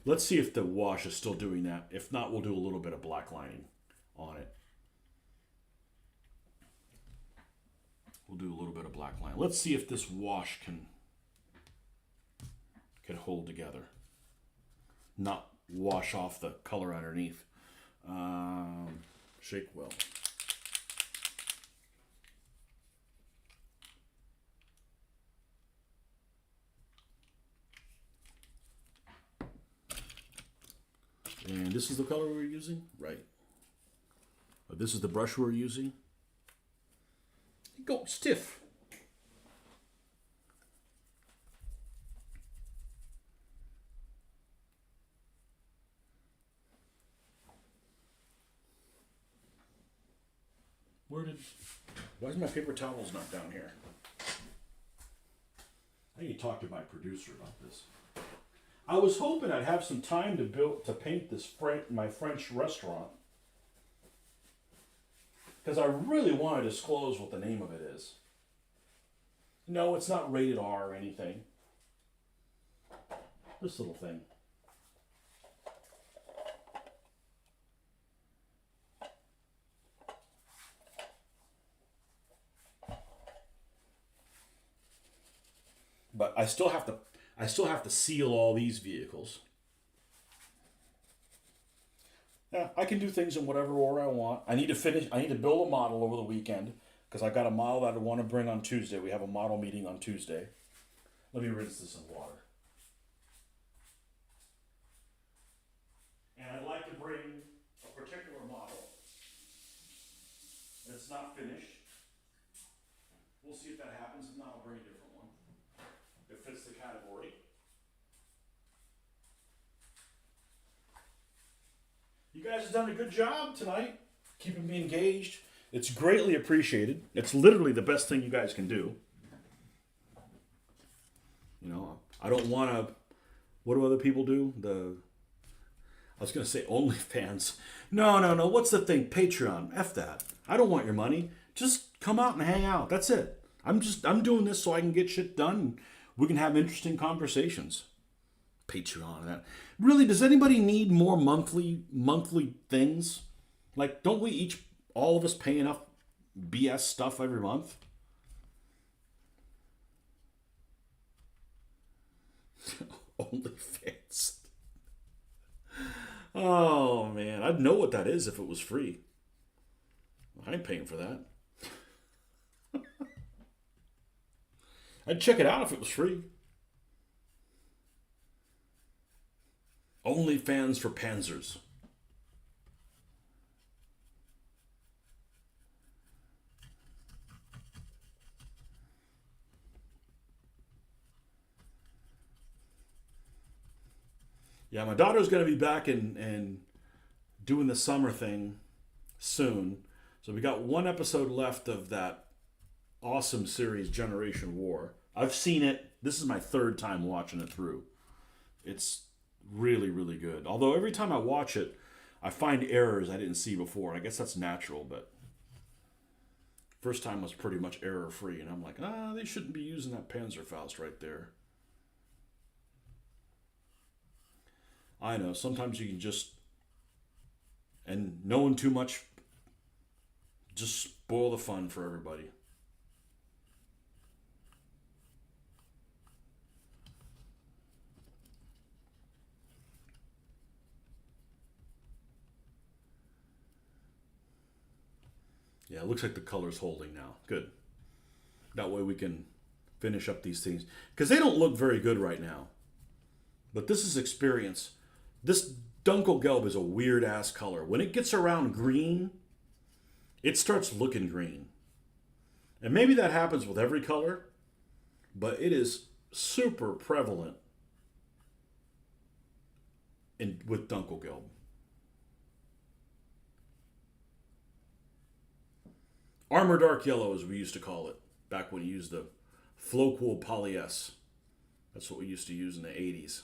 Let's see if the wash is still doing that. If not, we'll do a little bit of black lining on it. We'll do a little bit of black line. Let's see if this wash can hold together. Not wash off the color underneath. Shake well. And this is the color we're using? Right. This is the brush we're using? It got stiff. Why is my paper towels not down here? I need to talk to my producer about this. I was hoping I'd have some time to paint this my French restaurant, because I really want to disclose what the name of it is. No, it's not rated R or anything. This little thing. But I still have to seal all these vehicles. Yeah, I can do things in whatever order I want. I need to build a model over the weekend, because I've got a model that I want to bring on Tuesday. We have a model meeting on Tuesday. Let me rinse this in water. And I'd like to bring a particular model that's not finished. We'll see if that happens. If not, I'll bring a different one. It fits the category. You guys have done a good job tonight, keeping me engaged. It's greatly appreciated. It's literally the best thing you guys can do. I don't want to. What do other people do? I was going to say OnlyFans. No. What's the thing? Patreon. F that. I don't want your money. Just come out and hang out. That's it. I'm doing this so I can get shit done. We can have interesting conversations. Patreon and that. Really, does anybody need more monthly things? Like, don't we each, all of us, pay enough BS stuff every month? OnlyFans. Oh man, I'd know what that is if it was free. I ain't paying for that. I'd check it out if it was free. OnlyFans for Panzers. Yeah, my daughter's going to be back and doing the summer thing soon. So we got one episode left of that awesome series, Generation War. I've seen it. This is my third time watching it through. It's really, really good. Although every time I watch it, I find errors I didn't see before. I guess that's natural, but first time was pretty much error free. And I'm like, they shouldn't be using that Panzerfaust right there. I know, sometimes you can just, and knowing too much, just spoil the fun for everybody. Yeah, it looks like the color's holding now. Good. That way we can finish up these things. Because they don't look very good right now. But this is experience. This Dunkelgelb is a weird ass color. When it gets around green, it starts looking green. And maybe that happens with every color, but it is super prevalent with Dunkelgelb. Armor Dark Yellow, as we used to call it, back when we used the Floqual Poly S. That's what we used to use in the 80s.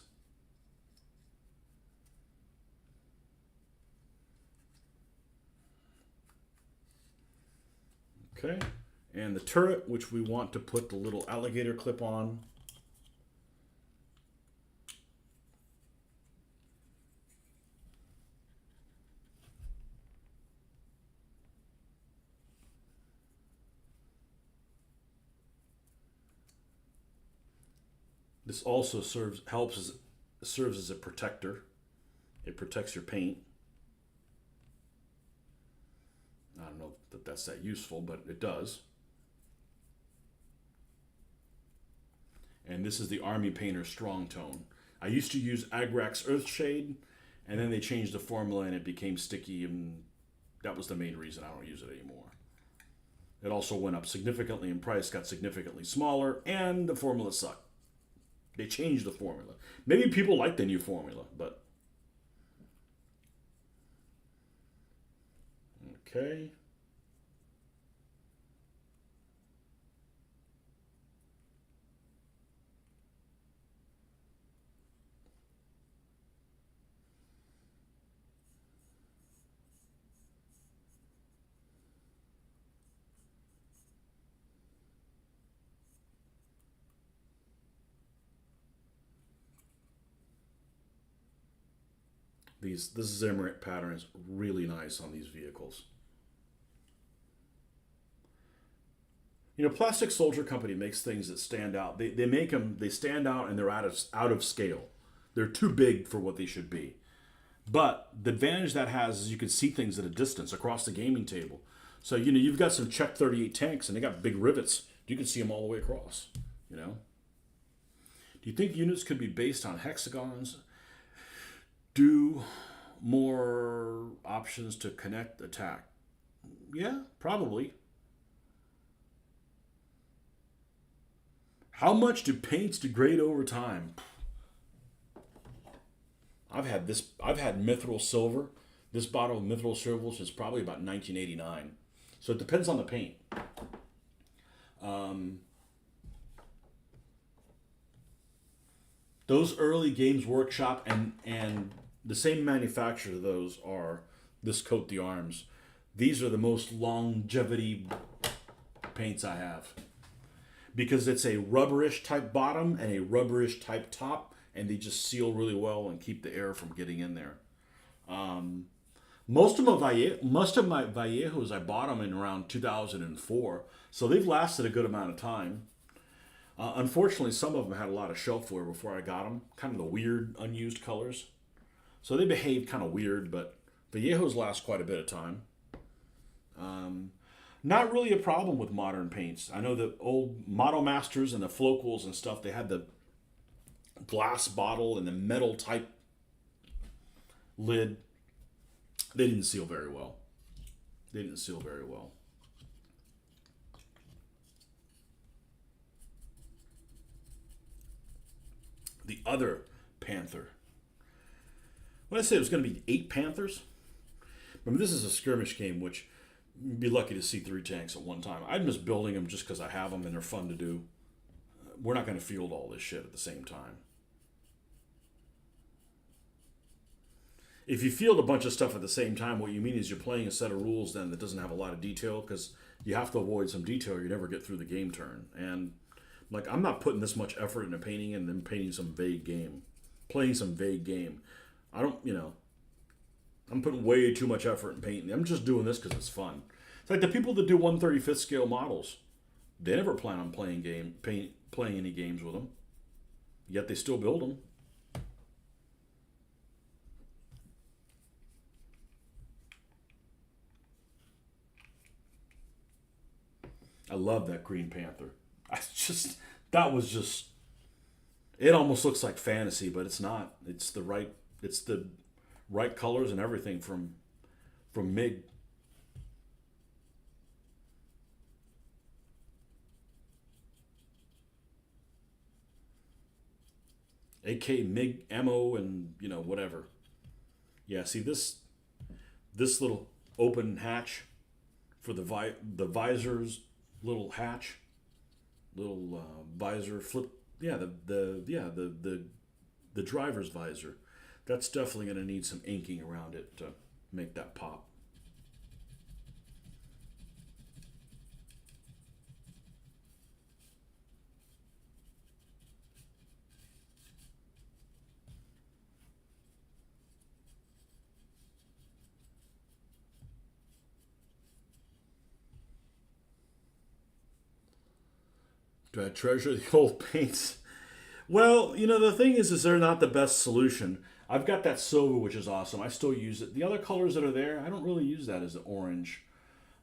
Okay, and the turret, which we want to put the little alligator clip on. This also serves as a protector. It protects your paint. I don't know that that's that useful, but it does. And this is the Army Painter Strong Tone. I used to use Agrax Earthshade, and then they changed the formula and it became sticky, and that was the main reason I don't use it anymore. It also went up significantly in price, got significantly smaller, and the formula sucked. They changed the formula. Maybe people like the new formula, but... Okay. This Zimmerit pattern is really nice on these vehicles. You know, Plastic Soldier Company makes things that stand out. They make them, they stand out, and they're out of scale. They're too big for what they should be. But the advantage that has is you can see things at a distance across the gaming table. So, you know, you've got some Czech 38 tanks, and they got big rivets. You can see them all the way across, you know. Do you think units could be based on hexagons? Do more options to connect attack? Yeah, probably. How much do paints degrade over time? I've had Mithril Silver. This bottle of Mithril Silver is probably about 1989. So it depends on the paint. Those early Games Workshop and the same manufacturer of those are this Coat d'Arms. These are the most longevity paints I have. Because it's a rubberish type bottom and a rubberish type top, and they just seal really well and keep the air from getting in there. Um, most of my Vallejos, I bought them in around 2004, so they've lasted a good amount of time. Unfortunately, some of them had a lot of shelfware before I got them, kind of the weird, unused colors. So they behave kind of weird, but Vallejos last quite a bit of time. Um, Not really a problem with modern paints. I know the old Moto Masters and the Flocals and stuff, they had the glass bottle and the metal type lid. They didn't seal very well. They didn't seal very well. The other Panther. When I said it was going to be 8 Panthers, remember this is a skirmish game, which you'd be lucky to see 3 tanks at one time. I'd miss building them just because I have them and they're fun to do. We're not going to field all this shit at the same time. If you field a bunch of stuff at the same time, what you mean is you're playing a set of rules then that doesn't have a lot of detail, because you have to avoid some detail or you never get through the game turn. And like, I'm not putting this much effort into painting and then painting some vague game, playing some vague game. I don't, I'm putting way too much effort in painting. I'm just doing this because it's fun. It's like the people that do 1/35th scale models. They never plan on playing any games with them. Yet they still build them. I love that Green Panther. I just that was just it almost looks like fantasy, but it's not. It's the right colors and everything from MIG. AK MIG ammo and whatever. Yeah, see this little open hatch for the visor's little hatch, little visor flip. Yeah, the driver's visor. That's definitely going to need some inking around it to make that pop. Do I treasure the old paints? Well, the thing is they're not the best solution. I've got that silver, which is awesome. I still use it. The other colors that are there, I don't really use that as an orange.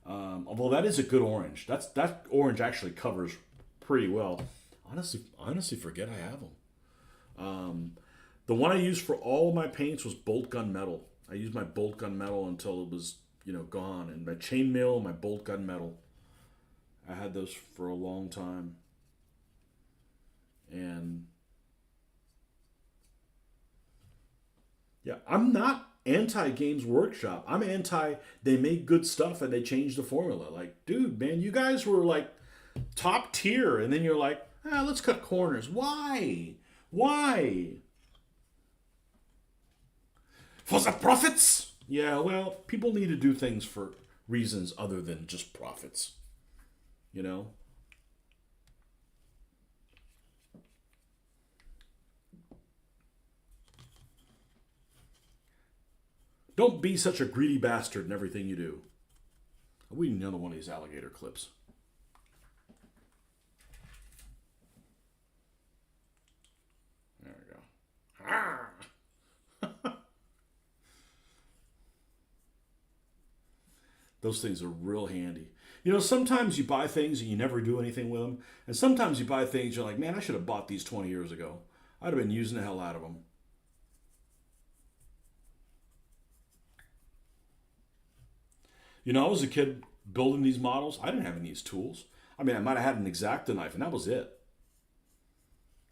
Although that is a good orange. That orange actually covers pretty well. Honestly, forget I have them. The one I used for all of my paints was bolt gun metal. I used my bolt gun metal until it was gone, and my chainmail and my bolt gun metal. I had those for a long time, and yeah, I'm not anti Games Workshop. I'm anti they make good stuff and they change the formula. Like, dude, man, you guys were like top tier, and then you're like, let's cut corners. Why? Why? For the profits? Yeah, well, people need to do things for reasons other than just profits. You know? Don't be such a greedy bastard in everything you do. We need another one of these alligator clips. There we go. Ah! Those things are real handy. Sometimes you buy things and you never do anything with them. And sometimes you buy things you're like, man, I should have bought these 20 years ago. I'd have been using the hell out of them. I was a kid building these models. I didn't have any of these tools. I mean, I might have had an X-Acto knife, and that was it.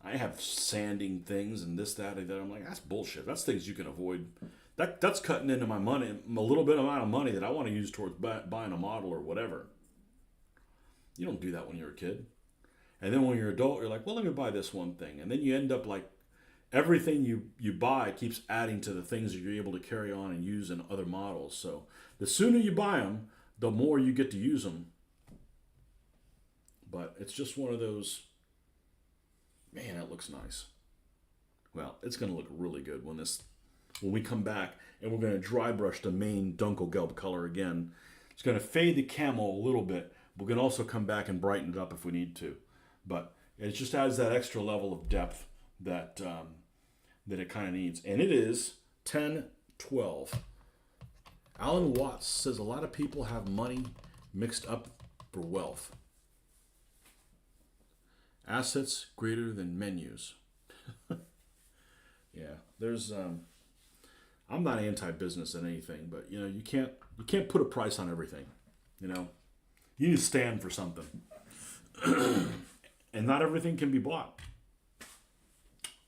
I have sanding things and this, that, and that. I'm like, that's bullshit. That's things you can avoid. That's cutting into my money, a little bit amount of money that I want to use towards buying a model or whatever. You don't do that when you're a kid. And then when you're an adult, you're like, well, let me buy this one thing. And then you end up like everything you buy keeps adding to the things that you're able to carry on and use in other models. So the sooner you buy them, the more you get to use them. But it's just one of those, man, that looks nice. Well, it's going to look really good when we come back, and we're going to dry brush the main Dunkelgelb color again. It's going to fade the camel a little bit. We can also come back and brighten it up if we need to. But it just adds that extra level of depth that that it kind of needs. And it is 1012. Alan Watts says a lot of people have money mixed up for wealth. Assets greater than menus. Yeah, there's I'm not anti-business in anything, but you know, you can't put a price on everything. You know, you need to stand for something, and not everything can be bought,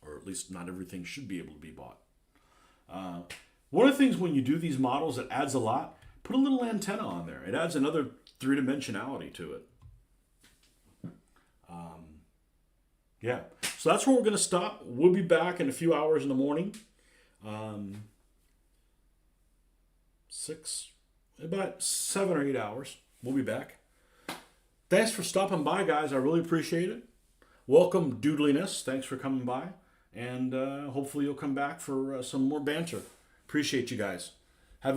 or at least not everything should be able to be bought. One of the things when you do these models, it adds a lot. Put a little antenna on there. It adds another three-dimensionality to it. Yeah, so that's where we're going to stop. We'll be back in a few hours in the morning. About 7 or 8 hours. We'll be back. Thanks for stopping by, guys. I really appreciate it. Welcome, Doodliness. Thanks for coming by. And hopefully you'll come back for some more banter. Appreciate you guys.